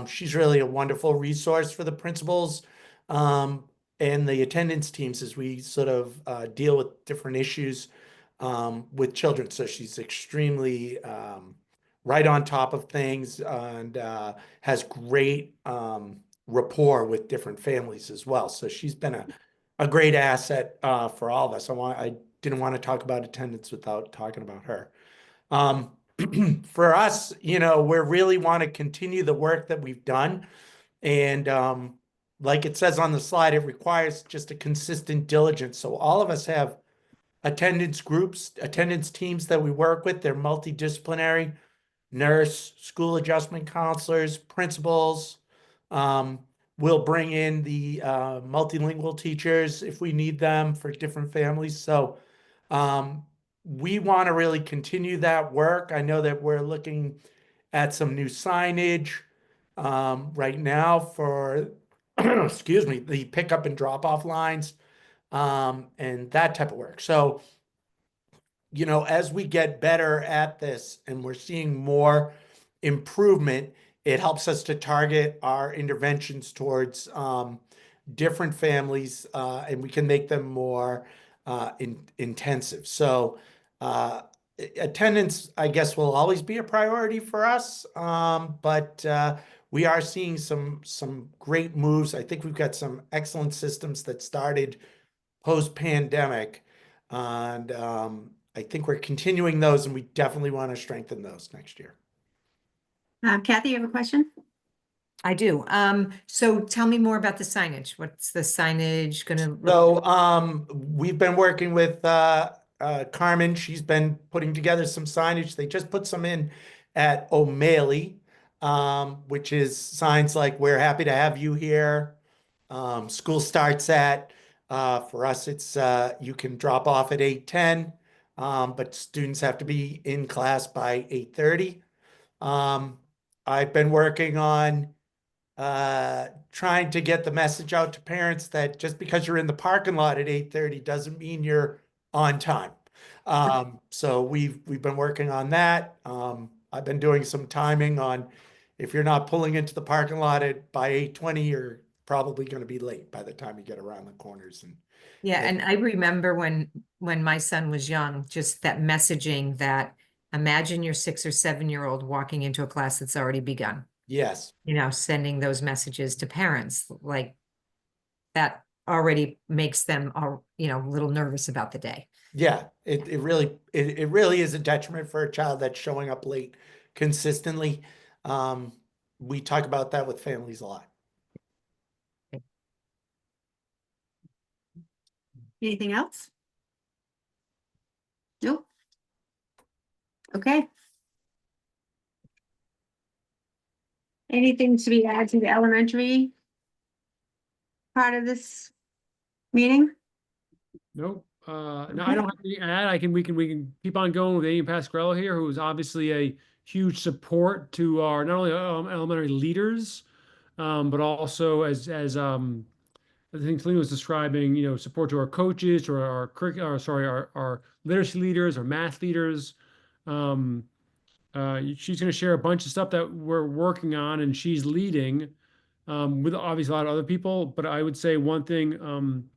[SPEAKER 8] She's really a wonderful resource for the principals and the attendance teams as we sort of deal with different issues with children. So she's extremely right on top of things and has great rapport with different families as well. So she's been a great asset for all of us. I didn't want to talk about attendance without talking about her. For us, we really want to continue the work that we've done. And like it says on the slide, it requires just a consistent diligence. So all of us have attendance groups, attendance teams that we work with. They're multidisciplinary, nurse, school adjustment counselors, principals. We'll bring in the multilingual teachers if we need them for different families. So we want to really continue that work. I know that we're looking at some new signage right now for, excuse me, the pickup and drop off lines and that type of work. So, as we get better at this and we're seeing more improvement, it helps us to target our interventions towards different families and we can make them more intensive. So attendance, I guess, will always be a priority for us, but we are seeing some great moves. I think we've got some excellent systems that started post-pandemic, and I think we're continuing those, and we definitely want to strengthen those next year.
[SPEAKER 2] Kathy, you have a question?
[SPEAKER 3] I do. So tell me more about the signage. What's the signage gonna look?
[SPEAKER 8] So we've been working with Carmen. She's been putting together some signage. They just put some in at O'Malley, which is signs like "We're happy to have you here." School starts at, for us, it's you can drop off at 8:10, but students have to be in class by 8:30. I've been working on trying to get the message out to parents that just because you're in the parking lot at 8:30 doesn't mean you're on time. So we've been working on that. I've been doing some timing on if you're not pulling into the parking lot by 8:20, you're probably going to be late by the time you get around the corners. And
[SPEAKER 3] Yeah, and I remember when my son was young, just that messaging that imagine your 6 or 7-year-old walking into a class that's already begun.
[SPEAKER 8] yes,
[SPEAKER 3] Sending those messages to parents like that already makes them a little nervous about the day.
[SPEAKER 8] yeah, it really is a detriment for a child that's showing up late consistently. We talk about that with families a lot.
[SPEAKER 2] Anything else? Nope. Okay. Anything to be added to the elementary part of this meeting?
[SPEAKER 1] Nope. No, I don't have anything to add. We can keep on going with Amy Pasquarello here, who is obviously a huge support to our not only elementary leaders, but also as I think Selena was describing, support to our coaches, to our literacy leaders, our math leaders. She's going to share a bunch of stuff that we're working on, and she's leading with obviously a lot of other people. But I would say one thing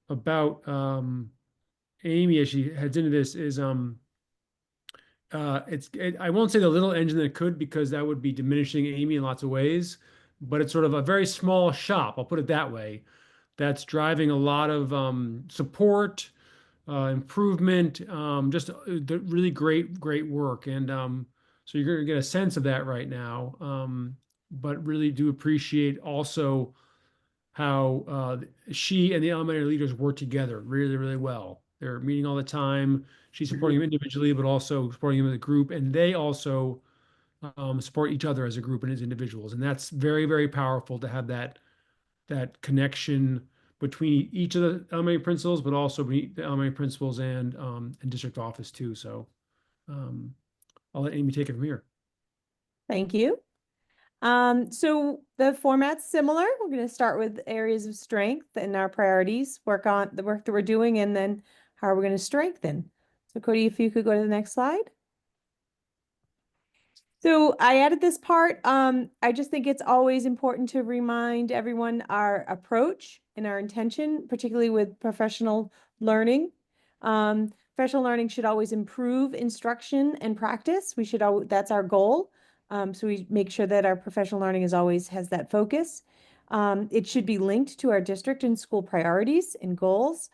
[SPEAKER 1] about Amy as she heads into this is I won't say the little engine that could, because that would be diminishing Amy in lots of ways, but it's sort of a very small shop, I'll put it that way, that's driving a lot of support, improvement, just the really great work. And so you're going to get a sense of that right now, but really do appreciate also how she and the elementary leaders work together really well. They're meeting all the time. She's supporting him individually, but also supporting him as a group, and they also support each other as a group and as individuals. And that's very powerful to have that connection between each of the elementary principals, but also between the elementary principals and district office too. So I'll let Amy take it from here.
[SPEAKER 11] Thank you. So the format's similar. We're going to start with areas of strength and our priorities, work on the work that we're doing, and then how are we going to strengthen. So Cody, if you could go to the next slide. So I added this part. I just think it's always important to remind everyone our approach and our intention, particularly with professional learning. Professional learning should always improve instruction and practice. We should that's our goal. So we make sure that our professional learning is always has that focus. It should be linked to our district and school priorities and goals.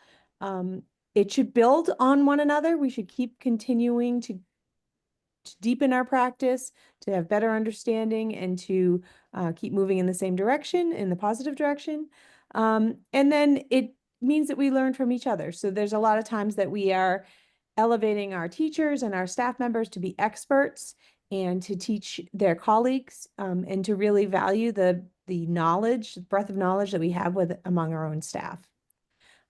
[SPEAKER 11] It should build on one another. We should keep continuing to deepen our practice, to have better understanding, and to keep moving in the same direction, in the positive direction. And then it means that we learn from each other. So there's a lot of times that we are elevating our teachers and our staff members to be experts and to teach their colleagues, and to really value the knowledge, the breadth of knowledge that we have among our own staff.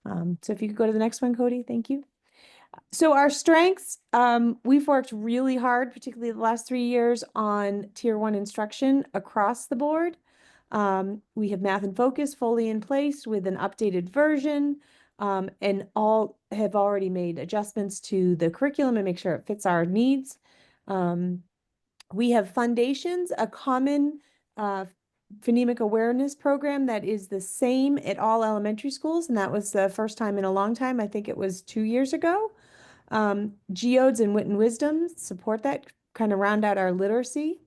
[SPEAKER 11] So if you could go to the next one, Cody, thank you. So our strengths, we've worked really hard, particularly the last 3 years, on Tier 1 instruction across the board. We have Math and Focus fully in place with an updated version, and all have already made adjustments to the curriculum and make sure it fits our needs. We have Foundations, a common phonemic awareness program that is the same at all elementary schools, and that was the first time in a long time. I think it was 2 years ago. Geodes and Wit and Wisdom support that, kind of round out our literacy.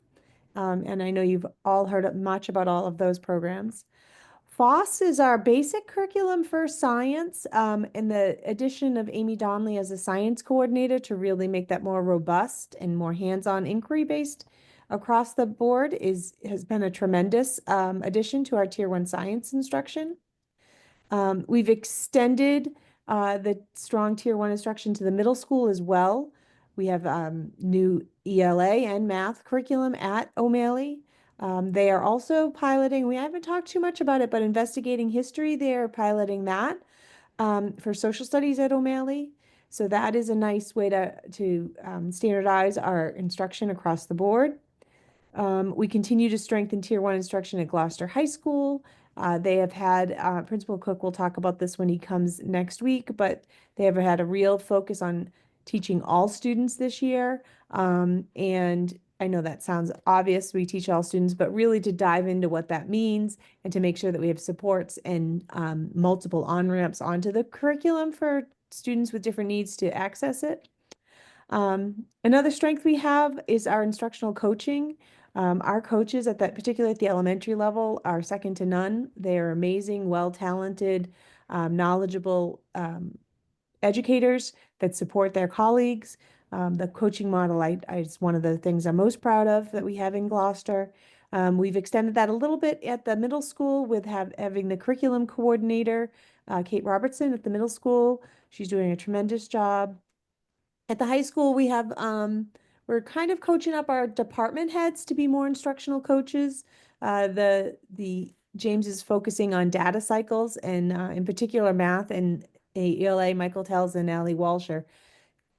[SPEAKER 11] And I know you've all heard much about all of those programs. FOSS is our basic curriculum for science, and the addition of Amy Donnelly as a science coordinator to really make that more robust and more hands-on inquiry-based across the board has been a tremendous addition to our Tier 1 science instruction. We've extended the strong Tier 1 instruction to the middle school as well. We have new ELA and math curriculum at O'Malley. They are also piloting, we haven't talked too much about it, but investigating history, they're piloting that for social studies at O'Malley. So that is a nice way to standardize our instruction across the board. We continue to strengthen Tier 1 instruction at Gloucester High School. They have had, Principal Cook will talk about this when he comes next week, but they have had a real focus on teaching all students this year. And I know that sounds obvious, we teach all students, but really to dive into what that means and to make sure that we have supports and multiple on-ramps onto the curriculum for students with different needs to access it. Another strength we have is our instructional coaching. Our coaches particularly at the elementary level, are second to none. They are amazing, well-talented, knowledgeable educators that support their colleagues. The coaching model is one of the things I'm most proud of that we have in Gloucester. We've extended that a little bit at the middle school with having the curriculum coordinator, Kate Robertson, at the middle school. She's doing a tremendous job. At the high school, we have we're kind of coaching up our department heads to be more instructional coaches. James is focusing on data cycles and in particular math, and ELA, Michael Tells and Allie Walsh are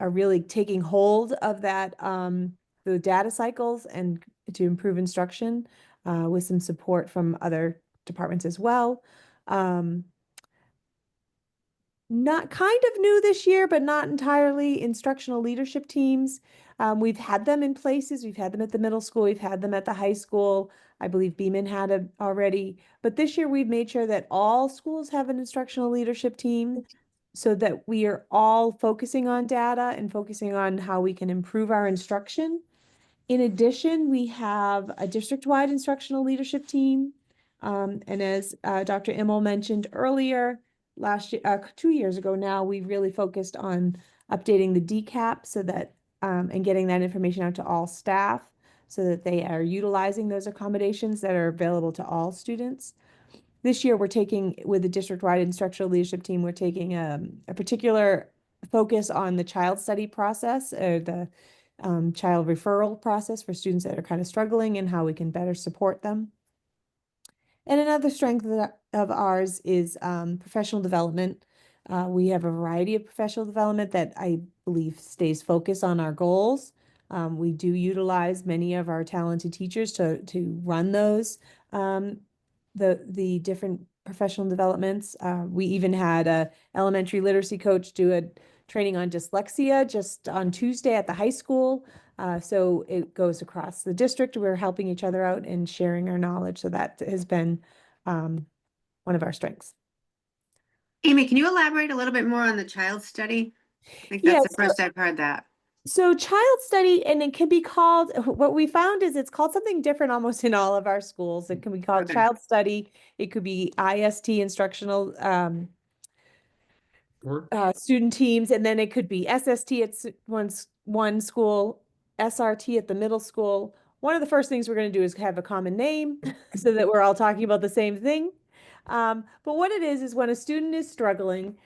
[SPEAKER 11] really taking hold of that, the data cycles, and to improve instruction with some support from other departments as well. Not kind of new this year, but not entirely, instructional leadership teams. We've had them in places. We've had them at the middle school. We've had them at the high school. I believe Beeman had it already. But this year we've made sure that all schools have an instructional leadership team so that we are all focusing on data and focusing on how we can improve our instruction. In addition, we have a district-wide instructional leadership team. And as Dr. Immel mentioned earlier, last year, 2 years ago now, we really focused on updating the DCAP so that and getting that information out to all staff so that they are utilizing those accommodations that are available to all students. This year, we're taking, with the district-wide instructional leadership team, we're taking a particular focus on the child study process, or the child referral process for students that are kind of struggling and how we can better support them. And another strength of ours is professional development. We have a variety of professional development that I believe stays focused on our goals. We do utilize many of our talented teachers to run those, the different professional developments. We even had a elementary literacy coach do a training on dyslexia just on Tuesday at the high school. So it goes across the district. We're helping each other out and sharing our knowledge. So that has been one of our strengths.
[SPEAKER 2] Amy, can you elaborate a little bit more on the child study? I think
[SPEAKER 11] Yeah,
[SPEAKER 2] that's the first I've heard that.
[SPEAKER 11] So child study, and it can be called, what we found is it's called something different almost in all of our schools. It can be called
[SPEAKER 2] Okay.
[SPEAKER 11] child study. It could be IST, instructional
[SPEAKER 1] Or
[SPEAKER 11] student teams, and then it could be SST at one school, SRT at the middle school. One of the first things we're going to do is have a common name so that we're all talking about the same thing. But what it is when a student is struggling,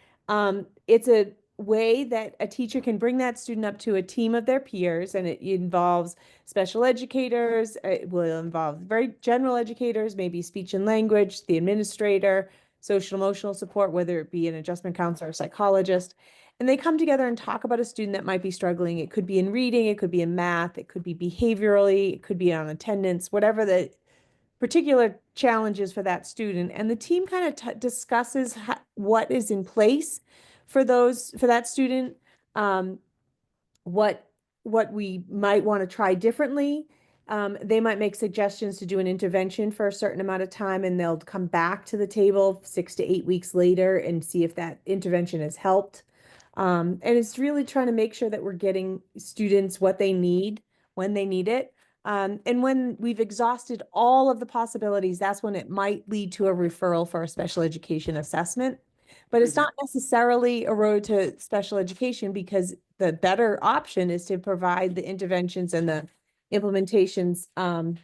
[SPEAKER 11] it's a way that a teacher can bring that student up to a team of their peers, and it involves special educators. It will involve very general educators, maybe speech and language, the administrator, social emotional support, whether it be an adjustment counselor or psychologist. And they come together and talk about a student that might be struggling. It could be in reading, it could be in math, it could be behaviorally, it could be on attendance, whatever the particular challenges for that student. And the team kind of discusses what is in place for that student, what we might want to try differently. They might make suggestions to do an intervention for a certain amount of time, and they'll come back to the table 6 to 8 weeks later and see if that intervention has helped. And it's really trying to make sure that we're getting students what they need when they need it. And when we've exhausted all of the possibilities, that's when it might lead to a referral for a special education assessment. But it's not necessarily a road to special education, because the better option is to provide the interventions and the implementations.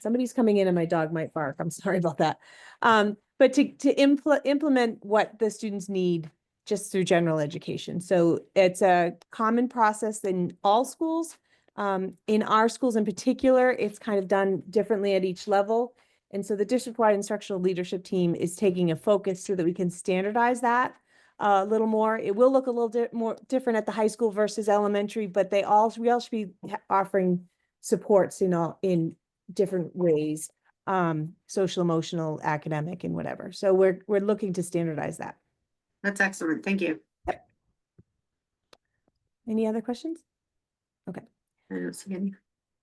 [SPEAKER 11] Somebody's coming in and my dog might bark. I'm sorry about that. But to implement what the students need just through general education. So it's a common process in all schools. In our schools in particular, it's kind of done differently at each level. And so the district-wide instructional leadership team is taking a focus so that we can standardize that a little more. It will look a little more different at the high school versus elementary, but we all should be offering supports in different ways, social, emotional, academic, and whatever. So we're looking to standardize that.
[SPEAKER 2] That's excellent. Thank you.
[SPEAKER 11] Any other questions? Okay.
[SPEAKER 2] I don't see any.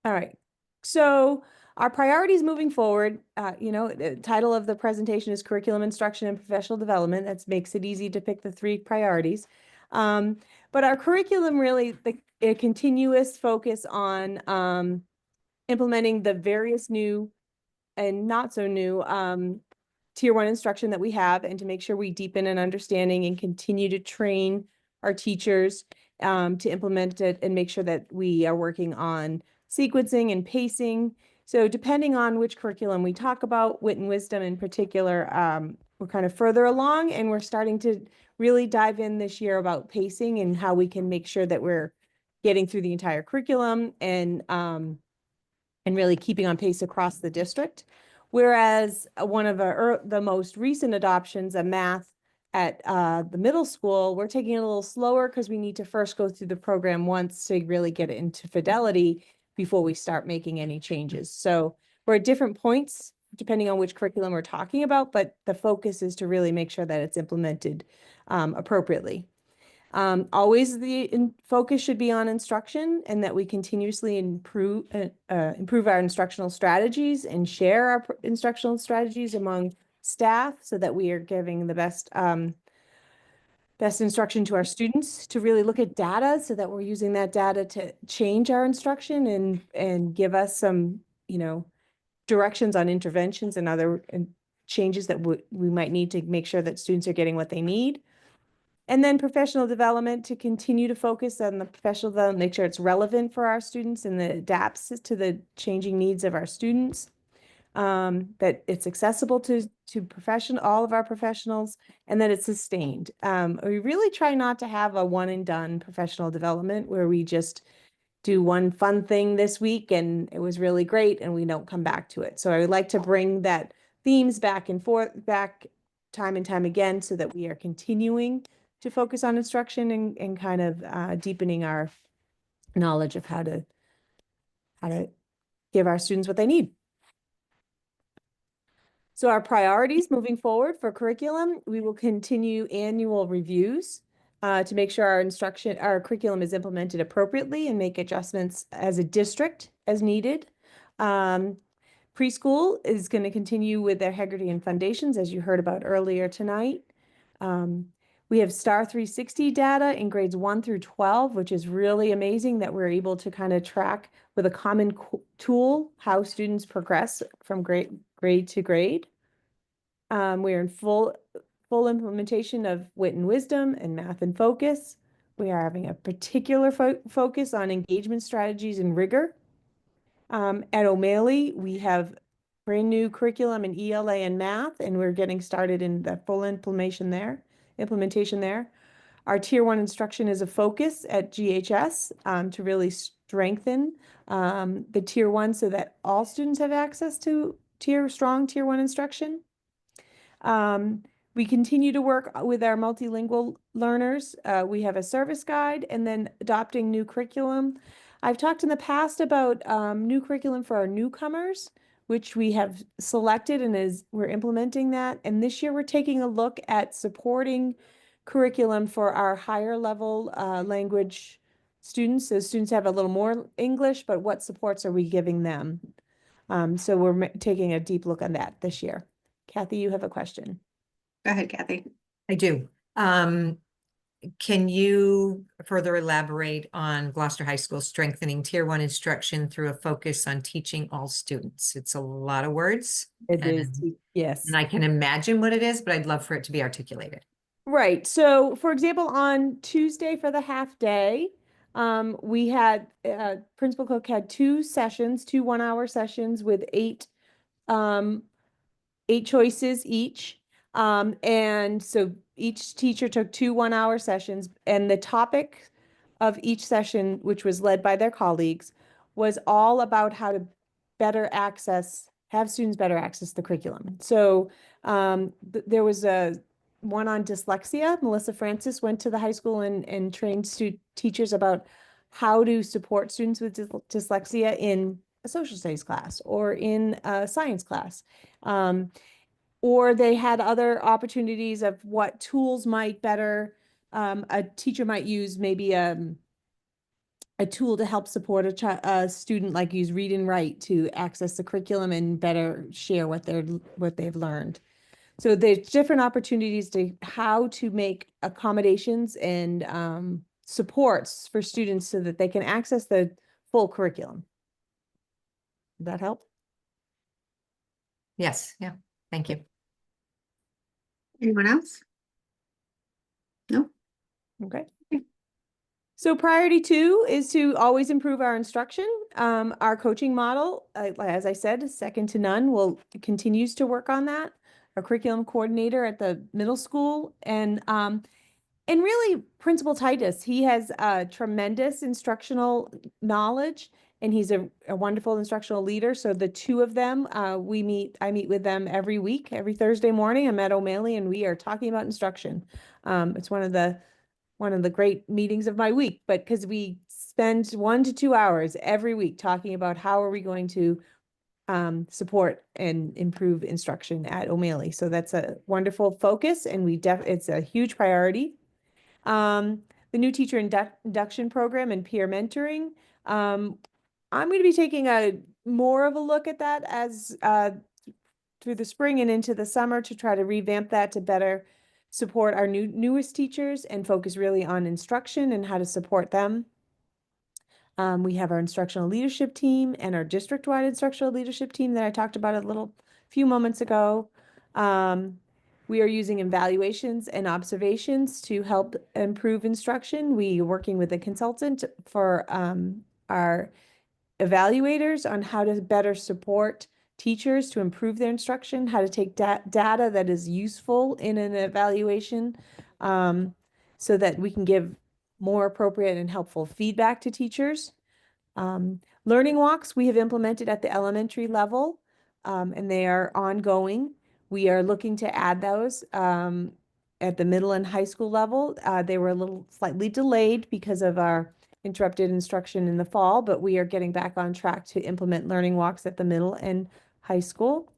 [SPEAKER 11] All right. So our priorities moving forward, the title of the presentation is Curriculum Instruction and Professional Development. That makes it easy to pick the 3 priorities. But our curriculum really, a continuous focus on implementing the various new and not so new Tier 1 instruction that we have, and to make sure we deepen an understanding and continue to train our teachers to implement it, and make sure that we are working on sequencing and pacing. So depending on which curriculum we talk about, Wit and Wisdom in particular, we're kind of further along, and we're starting to really dive in this year about pacing and how we can make sure that we're getting through the entire curriculum and really keeping on pace across the district. Whereas one of the most recent adoptions, a math at the middle school, we're taking it a little slower because we need to first go through the program once to really get it into fidelity before we start making any changes. So we're at different points depending on which curriculum we're talking about, but the focus is to really make sure that it's implemented appropriately. Always the focus should be on instruction, and that we continuously improve our instructional strategies and share our instructional strategies among staff, so that we are giving the best instruction to our students. To really look at data, so that we're using that data to change our instruction and give us some directions on interventions and other changes that we might need to make sure that students are getting what they need. And then professional development, to continue to focus on the professional development, make sure it's relevant for our students and that it adapts to the changing needs of our students. That it's accessible to all of our professionals, and that it's sustained. We really try not to have a one and done professional development where we just do one fun thing this week and it was really great and we don't come back to it. So I would like to bring that themes back time and time again, so that we are continuing to focus on instruction and kind of deepening our knowledge of how to give our students what they need. So our priorities moving forward for curriculum, we will continue annual reviews. to make sure our curriculum is implemented appropriately and make adjustments as a district as needed. Preschool is going to continue with their Hegarty and Foundations, as you heard about earlier tonight. We have STAR 360 data in grades 1 through 12, which is really amazing that we're able to kind of track with a common tool how students progress from grade to grade. We're in full implementation of Wit and Wisdom and Math and Focus. We are having a particular focus on engagement strategies and rigor. At O'Malley, we have brand new curriculum in ELA and math, and we're getting started in the full implementation there. Our Tier 1 instruction is a focus at GHS to really strengthen the Tier 1 so that all students have access to strong Tier 1 instruction. We continue to work with our multilingual learners. We have a service guide and then adopting new curriculum. I've talked in the past about new curriculum for our newcomers, which we have selected and we're implementing that. And this year we're taking a look at supporting curriculum for our higher level language students. So students have a little more English, but what supports are we giving them? So we're taking a deep look on that this year. Kathy, you have a question.
[SPEAKER 2] Go ahead, Kathy.
[SPEAKER 3] I do. Can you further elaborate on Gloucester High School strengthening Tier 1 instruction through a focus on teaching all students? It's a lot of words.
[SPEAKER 11] It is, yes.
[SPEAKER 3] And I can imagine what it is, but I'd love for it to be articulated.
[SPEAKER 11] Right. So, for example, on Tuesday for the half day, we had Principal Cook had 2 1-hour sessions with 8 choices each. And so each teacher took 2 1-hour sessions, and the topic of each session, which was led by their colleagues, was all about how to have students better access the curriculum. So there was one on dyslexia. Melissa Francis went to the high school and trained teachers about how to support students with dyslexia in a social studies class or in a science class. Or they had other opportunities of what tools might better, a teacher might use maybe a tool to help support a student, like use Read and Write to access the curriculum and better share what they've learned. So there's different opportunities to how to make accommodations and supports for students so that they can access the full curriculum. Did that help?
[SPEAKER 3] Yes. Yeah. Thank you.
[SPEAKER 2] Anyone else? No?
[SPEAKER 11] Okay. So priority 2 is to always improve our instruction. Our coaching model, as I said, is second to none. Continues to work on that. Our curriculum coordinator at the middle school and really Principal Titus, he has tremendous instructional knowledge and he's a wonderful instructional leader. So the 2 of them, I meet with them every week, every Thursday morning. I'm at O'Malley and we are talking about instruction. It's one of the great meetings of my week, but because we spend 1 to 2 hours every week talking about how are we going to support and improve instruction at O'Malley. So that's a wonderful focus and it's a huge priority. The new teacher induction program and peer mentoring. I'm going to be taking more of a look at that as through the spring and into the summer to try to revamp that to better support our newest teachers and focus really on instruction and how to support them. We have our instructional leadership team and our district-wide instructional leadership team that I talked about a few moments ago. We are using evaluations and observations to help improve instruction. We are working with a consultant for our evaluators on how to better support teachers to improve their instruction, how to take data that is useful in an evaluation so that we can give more appropriate and helpful feedback to teachers. Learning walks we have implemented at the elementary level and they are ongoing. We are looking to add those at the middle and high school level. They were slightly delayed because of our interrupted instruction in the fall, but we are getting back on track to implement learning walks at the middle and high school.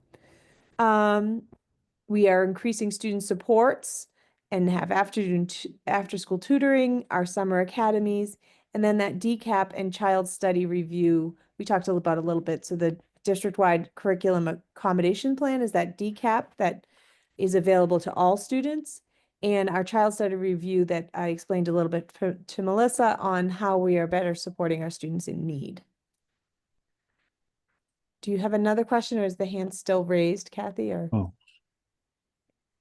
[SPEAKER 11] We are increasing student supports and have after school tutoring, our summer academies, and then that DCAP and child study review, we talked about a little bit. So the district-wide curriculum accommodation plan is that DCAP that is available to all students. And our child study review that I explained a little bit to Melissa on how we are better supporting our students in need. Do you have another question, or is the hand still raised, Kathy, or?
[SPEAKER 4] Oh.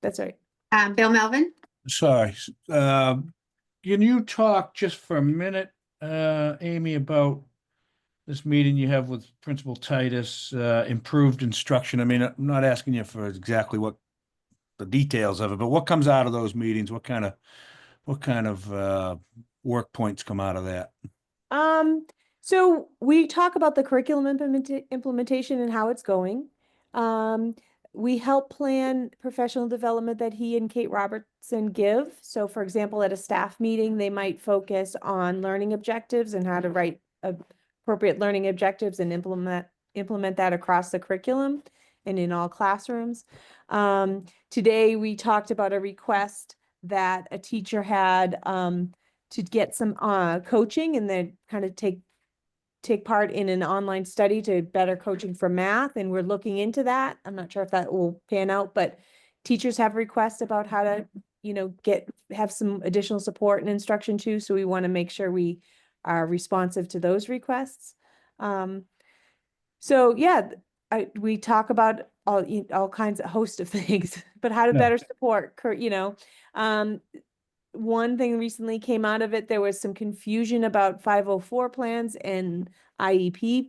[SPEAKER 11] That's all right.
[SPEAKER 2] Bill Melvin?
[SPEAKER 4] Sorry. Can you talk just for a minute, Amy, about this meeting you have with Principal Titus, improved instruction? I mean, I'm not asking you for exactly what the details of it, but what comes out of those meetings? What kind of work points come out of that?
[SPEAKER 11] So we talk about the curriculum implementation and how it's going. We help plan professional development that he and Kate Robertson give. So for example, at a staff meeting, they might focus on learning objectives and how to write appropriate learning objectives and implement that across the curriculum and in all classrooms. Today, we talked about a request that a teacher had to get some coaching and then kind of take part in an online study to better coaching for math, and we're looking into that. I'm not sure if that will pan out, but teachers have requests about how to, have some additional support and instruction too. So we want to make sure we are responsive to those requests. So yeah, we talk about all kinds of host of things, but how to better support, one thing recently came out of it, there was some confusion about 504 plans and IEP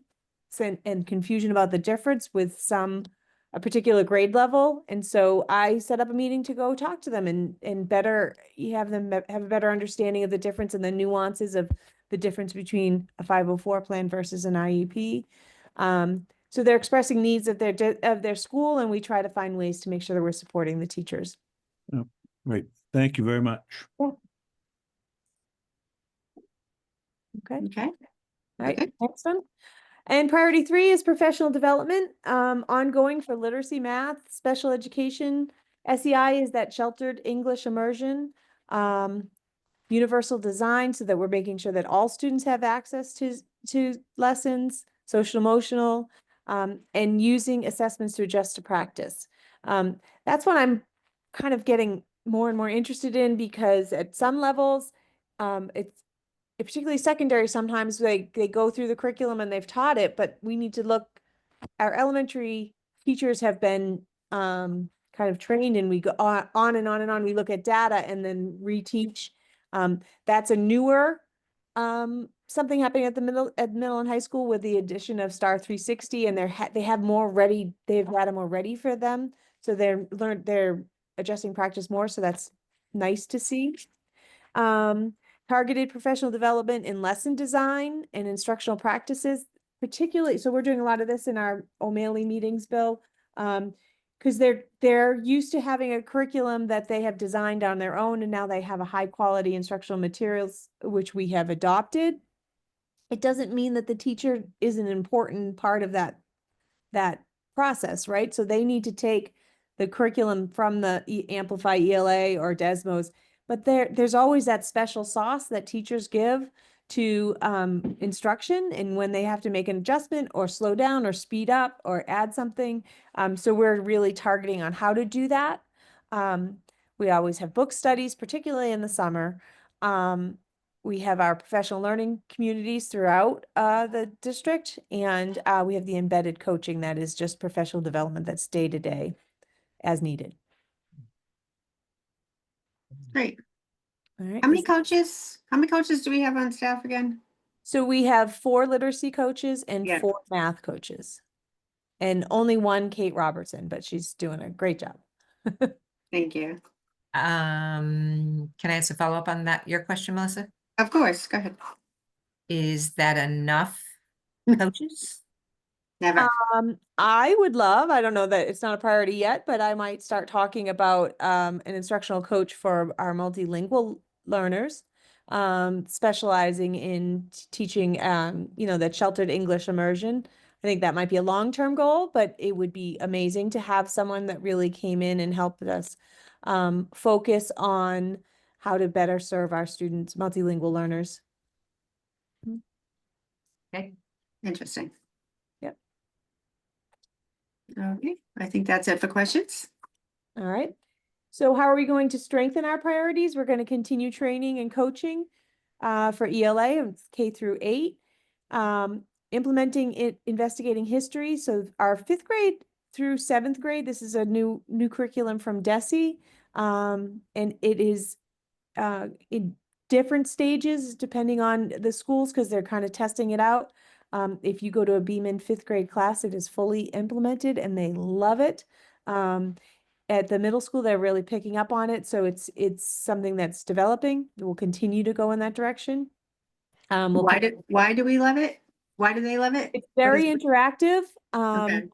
[SPEAKER 11] and confusion about the difference with a particular grade level. And so I set up a meeting to go talk to them and better have them have a better understanding of the difference and the nuances of the difference between a 504 plan versus an IEP. So they're expressing needs of their school, and we try to find ways to make sure that we're supporting the teachers.
[SPEAKER 4] Oh, great. Thank you very much.
[SPEAKER 11] Yeah. Okay.
[SPEAKER 2] Okay.
[SPEAKER 11] All right,
[SPEAKER 2] Okay.
[SPEAKER 11] next one. And priority 3 is professional development, ongoing for literacy, math, special education. SEI is that sheltered English immersion, universal design, so that we're making sure that all students have access to lessons, social emotional, and using assessments to adjust to practice. That's what I'm kind of getting more and more interested in, because at some levels, it's particularly secondary, sometimes they go through the curriculum and they've taught it, but we need to look, our elementary teachers have been kind of trained, and we go on and on and on. We look at data and then reteach. That's a newer something happening at middle and high school with the addition of Star 360, and they've had more ready for them. So they're adjusting practice more. So that's nice to see. Targeted professional development in lesson design and instructional practices, particularly. So we're doing a lot of this in our O'Malley meetings, Bill, because they're used to having a curriculum that they have designed on their own, and now they have a high quality instructional materials, which we have adopted. It doesn't mean that the teacher is an important part of that process, right? So they need to take the curriculum from the Amplify ELA or Desmos, but there's always that special sauce that teachers give to instruction, and when they have to make an adjustment or slow down or speed up or add something. So we're really targeting on how to do that. We always have book studies, particularly in the summer. We have our professional learning communities throughout the district, and we have the embedded coaching that is just professional development that's day to day as needed.
[SPEAKER 2] Great.
[SPEAKER 11] All right.
[SPEAKER 2] How many coaches do we have on staff again?
[SPEAKER 11] So we have 4 literacy coaches and
[SPEAKER 2] Yeah.
[SPEAKER 11] 4 math coaches, and only 1 Kate Robertson, but she's doing a great job.
[SPEAKER 2] Thank you.
[SPEAKER 3] Can I ask a follow-up on your question, Melissa?
[SPEAKER 2] Of course, go ahead.
[SPEAKER 3] Is that enough coaches?
[SPEAKER 2] Never.
[SPEAKER 11] I would love, I don't know that it's not a priority yet, but I might start talking about an instructional coach for our multilingual learners, specializing in teaching, that sheltered English immersion. I think that might be a long-term goal, but it would be amazing to have someone that really came in and helped us focus on how to better serve our students, multilingual learners.
[SPEAKER 2] Okay, interesting.
[SPEAKER 11] Yep.
[SPEAKER 2] Okay, I think that's it for questions.
[SPEAKER 11] All right. So how are we going to strengthen our priorities? We're going to continue training and coaching for ELA, K through 8. Implementing it, investigating history. So our 5th grade through 7th grade, this is a new curriculum from DESE. And it is in different stages depending on the schools because they're kind of testing it out. If you go to a Beeman 5th grade class, it is fully implemented and they love it. At the middle school, they're really picking up on it. So it's something that's developing. It will continue to go in that direction.
[SPEAKER 2] Why do we love it? Why do they love it?
[SPEAKER 11] It's very
[SPEAKER 2] What is-
[SPEAKER 11] interactive.
[SPEAKER 2] Okay.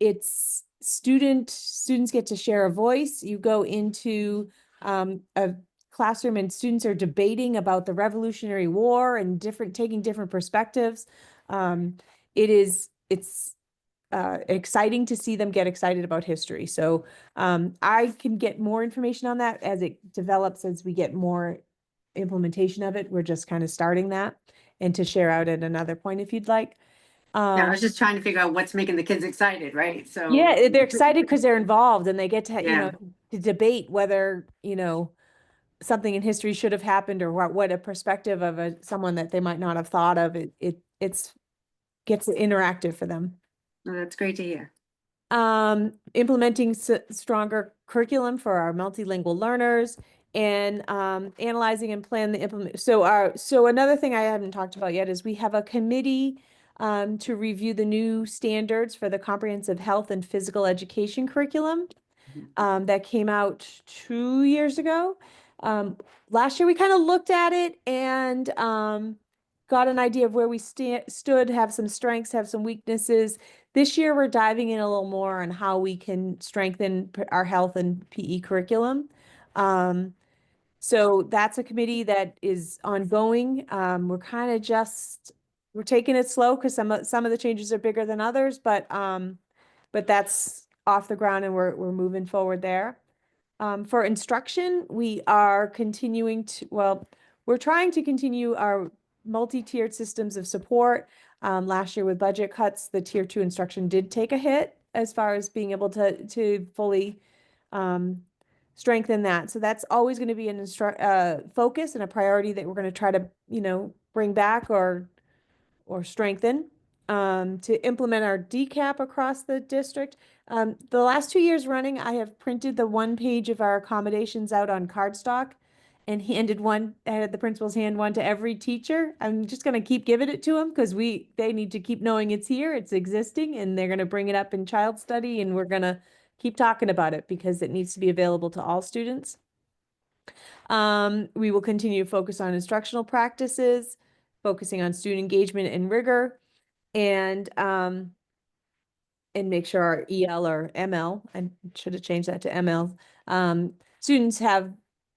[SPEAKER 11] It's students get to share a voice. You go into a classroom and students are debating about the Revolutionary War and taking different perspectives. It's exciting to see them get excited about history. So I can get more information on that as it develops, as we get more implementation of it. We're just kind of starting that and to share out at another point if you'd like.
[SPEAKER 2] Yeah, I was just trying to figure out what's making the kids excited, right? So
[SPEAKER 11] Yeah, they're excited because they're involved and they get to,
[SPEAKER 2] Yeah.
[SPEAKER 11] to debate whether, something in history should have happened or what a perspective of someone that they might not have thought of. It's gets interactive for them.
[SPEAKER 2] Oh, that's great to hear.
[SPEAKER 11] Implementing stronger curriculum for our multilingual learners and analyzing and plan the implement. So another thing I haven't talked about yet is we have a committee to review the new standards for the comprehensive health and physical education curriculum that came out 2 years ago. Last year we kind of looked at it and got an idea of where we stood, have some strengths, have some weaknesses. This year we're diving in a little more on how we can strengthen our health and PE curriculum. So that's a committee that is ongoing. We're kind of we're taking it slow because some of the changes are bigger than others, but that's off the ground and we're moving forward there. For instruction, we are we're trying to continue our multi-tiered systems of support. Last year with budget cuts, the tier 2 instruction did take a hit as far as being able to fully strengthen that. So that's always going to be an focus and a priority that we're going to try to, bring back or strengthen. To implement our DCAP across the district. The last 2 years running, I have printed the 1 page of our accommodations out on cardstock and had the principal's hand one to every teacher. I'm just going to keep giving it to them because they need to keep knowing it's here, it's existing, and they're going to bring it up in child study, and we're going to keep talking about it because it needs to be available to all students. We will continue to focus on instructional practices, focusing on student engagement and rigor, and make sure our EL or ML, I should have changed that to ML, students have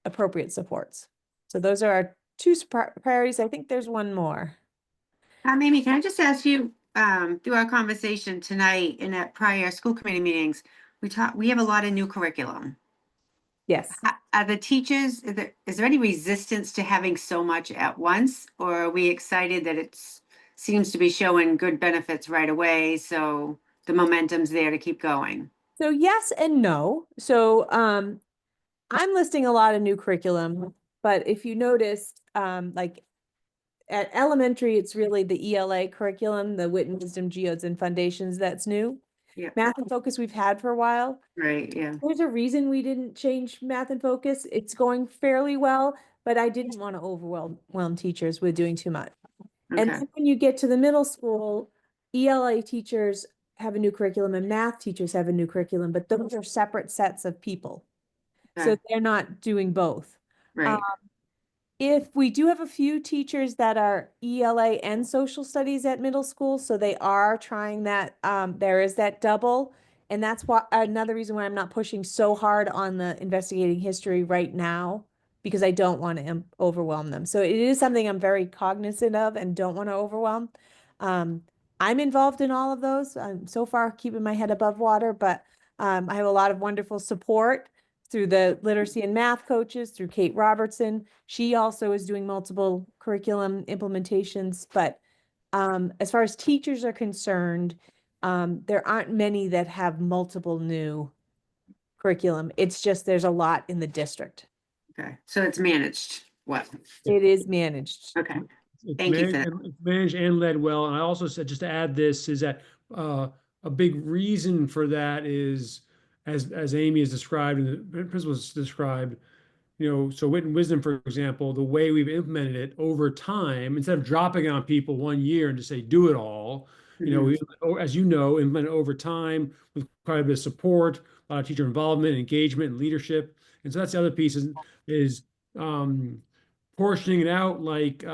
[SPEAKER 11] appropriate supports. So those are our 2 priorities. I think there's one more.
[SPEAKER 2] Amy, can I just ask you, through our conversation tonight and at prior school committee meetings, we have a lot of new curriculum.
[SPEAKER 11] Yes.
[SPEAKER 2] Are the teachers, is there any resistance to having so much at once? Or are we excited that it seems to be showing good benefits right away? So the momentum's there to keep going.
[SPEAKER 11] So yes and no. So I'm listing a lot of new curriculum, but if you notice, like at elementary, it's really the ELA curriculum, the Wit and Wisdom, Geodes, and Foundations that's new.
[SPEAKER 2] Yeah.
[SPEAKER 11] Math and Focus we've had for a while.
[SPEAKER 2] Right, yeah.
[SPEAKER 11] There's a reason we didn't change Math and Focus. It's going fairly well, but I didn't want to overwhelm teachers with doing too much. And
[SPEAKER 2] Okay.
[SPEAKER 11] then when you get to the middle school, ELA teachers have a new curriculum and math teachers have a new curriculum, but those are separate sets of people. So
[SPEAKER 2] Okay.
[SPEAKER 11] they're not doing both.
[SPEAKER 2] Right.
[SPEAKER 11] If we do have a few teachers that are ELA and social studies at middle school, so they are trying that, there is that double. And that's another reason why I'm not pushing so hard on the investigating history right now, because I don't want to overwhelm them. So it is something I'm very cognizant of and don't want to overwhelm. I'm involved in all of those. I'm so far keeping my head above water, but I have a lot of wonderful support through the literacy and math coaches, through Kate Robertson. She also is doing multiple curriculum implementations, but as far as teachers are concerned, there aren't many that have multiple new curriculum. It's just there's a lot in the district.
[SPEAKER 2] Okay, so it's managed well.
[SPEAKER 11] It is managed.
[SPEAKER 2] Okay,
[SPEAKER 1] It's
[SPEAKER 2] Thank you for
[SPEAKER 1] managed and- it's managed and led well. And I also said, just to add this, is that a big reason for that is, as Amy has described and the principals described, so wit and wisdom, for example, the way we've implemented it over time, instead of dropping it on people one year and just say, do it all, we, as you know, implement it over time with quite a bit of support, a lot of teacher involvement, engagement, and leadership. And so that's the other piece is portioning it out like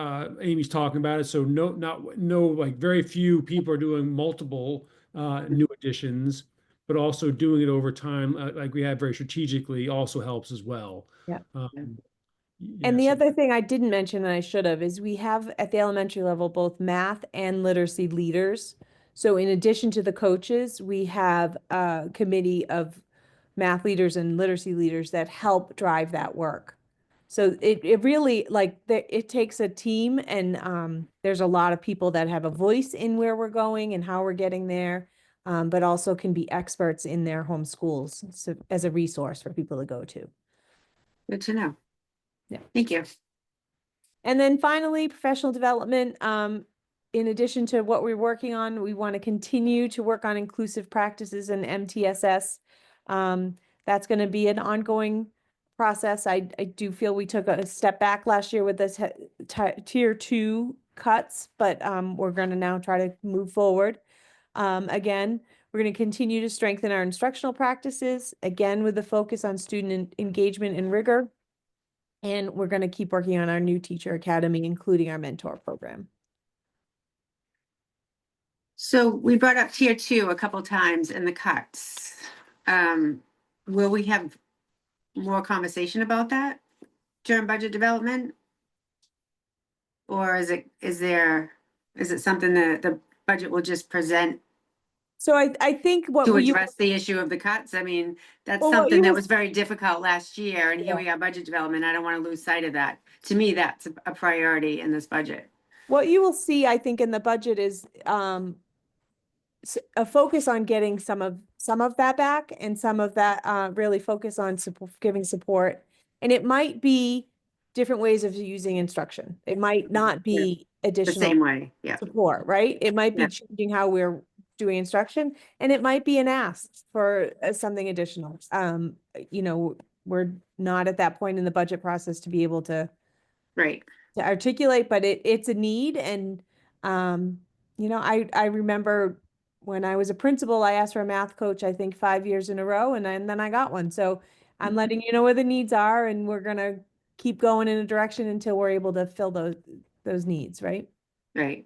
[SPEAKER 1] Amy's talking about it. So like very few people are doing multiple new additions, but also doing it over time, like we have very strategically, also helps as well.
[SPEAKER 11] Yeah.
[SPEAKER 1] Yeah,
[SPEAKER 11] And the
[SPEAKER 1] so-
[SPEAKER 11] other thing I didn't mention, and I should have, is we have at the elementary level both math and literacy leaders. So in addition to the coaches, we have a committee of math leaders and literacy leaders that help drive that work. So it really, like, it takes a team, and there's a lot of people that have a voice in where we're going and how we're getting there, but also can be experts in their home schools, so as a resource for people to go to.
[SPEAKER 2] Good to know.
[SPEAKER 11] Yeah.
[SPEAKER 2] Thank you.
[SPEAKER 11] And then finally, professional development. In addition to what we're working on, we want to continue to work on inclusive practices and MTSS. That's going to be an ongoing process. I do feel we took a step back last year with the tier 2 cuts, but we're going to now try to move forward. Again, we're going to continue to strengthen our instructional practices, again, with the focus on student engagement and rigor. And we're going to keep working on our new teacher academy, including our mentor program.
[SPEAKER 2] So we brought up tier 2 a couple times in the cuts. Will we have more conversation about that during budget development? Or is it something that the budget will just present
[SPEAKER 11] So I think what
[SPEAKER 2] to
[SPEAKER 11] we
[SPEAKER 2] address the issue of the cuts? I mean, that's
[SPEAKER 11] Well, what
[SPEAKER 2] something
[SPEAKER 11] you
[SPEAKER 2] that
[SPEAKER 11] will-
[SPEAKER 2] was very difficult last year, and here
[SPEAKER 11] Yeah.
[SPEAKER 2] we are budget development. I don't want to lose sight of that. To me, that's a priority in this budget.
[SPEAKER 11] what you will see, I think, in the budget is a focus on getting some of that back, and some of that really focus on giving support. And it might be different ways of using instruction. It might not be
[SPEAKER 2] The
[SPEAKER 11] additional
[SPEAKER 2] same way, yeah.
[SPEAKER 11] support, right? It might be
[SPEAKER 2] Yeah.
[SPEAKER 11] changing how we're doing instruction, and it might be an ask for something additional. We're not at that point in the budget process to be able to
[SPEAKER 2] Right.
[SPEAKER 11] articulate, but it's a need. And I remember when I was a principal, I asked for a math coach, I think 5 years in a row, and then I got one. So I'm letting you know where the needs are, and we're gonna keep going in a direction until we're able to fill those needs, right?
[SPEAKER 2] Right.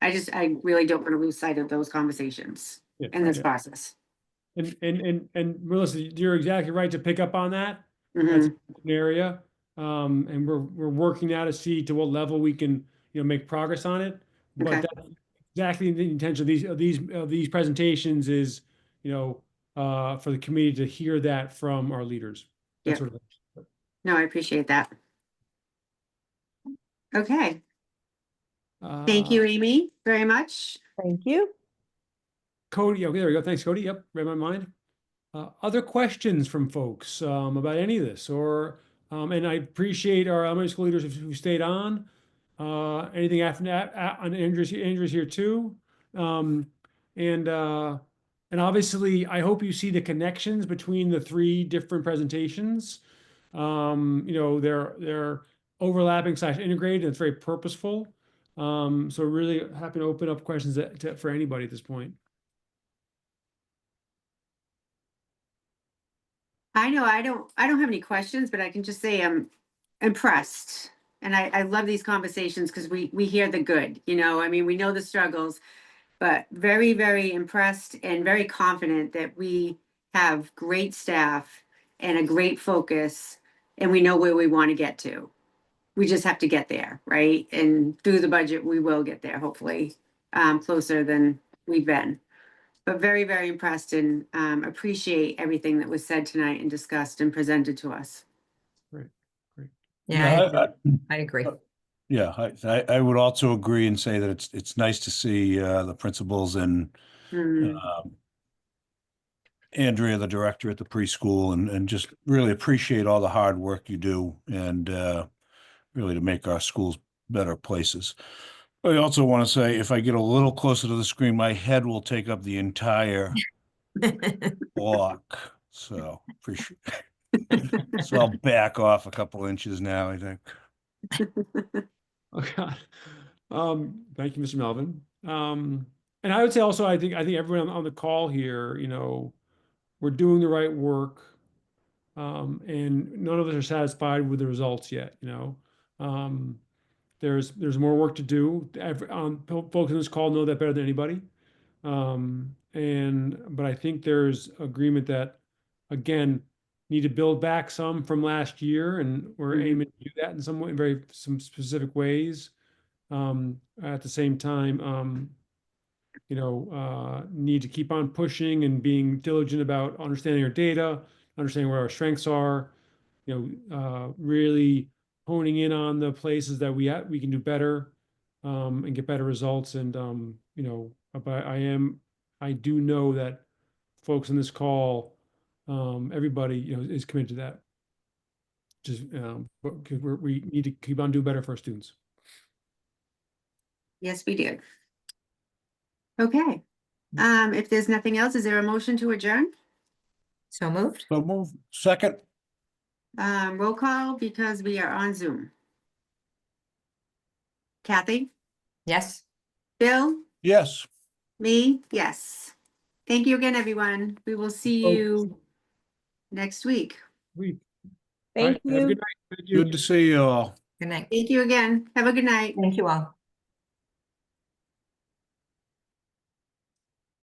[SPEAKER 2] I really don't want to lose sight of those conversations
[SPEAKER 1] Yeah,
[SPEAKER 2] in this
[SPEAKER 1] yeah.
[SPEAKER 2] process.
[SPEAKER 1] And Melissa, you're exactly right to pick up on that. That's
[SPEAKER 2] Mhm.
[SPEAKER 1] an area. And we're working now to see to what level we can, make progress on it. But
[SPEAKER 2] Okay.
[SPEAKER 1] that's exactly the intention of these presentations is, for the committee to hear that from our leaders. That
[SPEAKER 2] Yep.
[SPEAKER 1] sort of thing.
[SPEAKER 2] No, I appreciate that. Okay. Thank
[SPEAKER 1] Uh,
[SPEAKER 2] you, Amy, very much.
[SPEAKER 11] Thank you.
[SPEAKER 1] Cody, okay, there we go. Thanks, Cody. Yep, read my mind. Other questions from folks about any of this, and I appreciate our elementary school leaders who stayed on. Anything after that? And Andrew's here too. And obviously, I hope you see the connections between the 3 different presentations. They're overlapping / integrated, and it's very purposeful. So really happy to open up questions for anybody at this point.
[SPEAKER 2] I know I don't have any questions, but I can just say I'm impressed. And I love these conversations because we hear the good, I mean, we know the struggles, but very, very impressed and very confident that we have great staff and a great focus, and we know where we want to get to. We just have to get there, right? And through the budget, we will get there, hopefully. closer than we've been. But very, very impressed and appreciate everything that was said tonight and discussed and presented to us.
[SPEAKER 1] Great, great.
[SPEAKER 3] Yeah, I agree.
[SPEAKER 4] Yeah, I would also agree and say that it's nice to see the principals and
[SPEAKER 2] Mhm.
[SPEAKER 4] Andrea, the director at the preschool, and just really appreciate all the hard work you do and really to make our schools better places. I also want to say, if I get a little closer to the screen, my head will take up the entire block. So appreciate. So I'll back off a couple inches now, I think.
[SPEAKER 1] Oh, God. Thank you, Mr. Melvin. And I would say also, I think everyone on the call here, you know, we're doing the right work. And none of us are satisfied with the results yet, you know. There's more work to do. Folks on this call know that better than anybody. But I think there's agreement that, again, need to build back some from last year, and we're aiming to do that in some way, some specific ways. At the same time, you know, need to keep on pushing and being diligent about understanding our data, understanding where our strengths are, you know, really honing in on the places that we can do better, and get better results. And, you know, but I do know that folks on this call, everybody, you know, is committed to that. Just, because we need to keep on doing better for our students.
[SPEAKER 2] Yes, we do. Okay. If there's nothing else, is there a motion to adjourn?
[SPEAKER 3] So moved?
[SPEAKER 4] So move. Second.
[SPEAKER 2] Roll call because we are on Zoom. Kathy,
[SPEAKER 3] Yes.
[SPEAKER 2] Bill,
[SPEAKER 4] Yes.
[SPEAKER 2] me, yes. Thank you again, everyone. We will see you next week.
[SPEAKER 1] All
[SPEAKER 11] Thank
[SPEAKER 1] right, have a
[SPEAKER 11] you.
[SPEAKER 1] good night. Thank you.
[SPEAKER 4] Good to see you all.
[SPEAKER 3] Good night.
[SPEAKER 2] Thank you again. Have a good night.
[SPEAKER 3] Thank you all.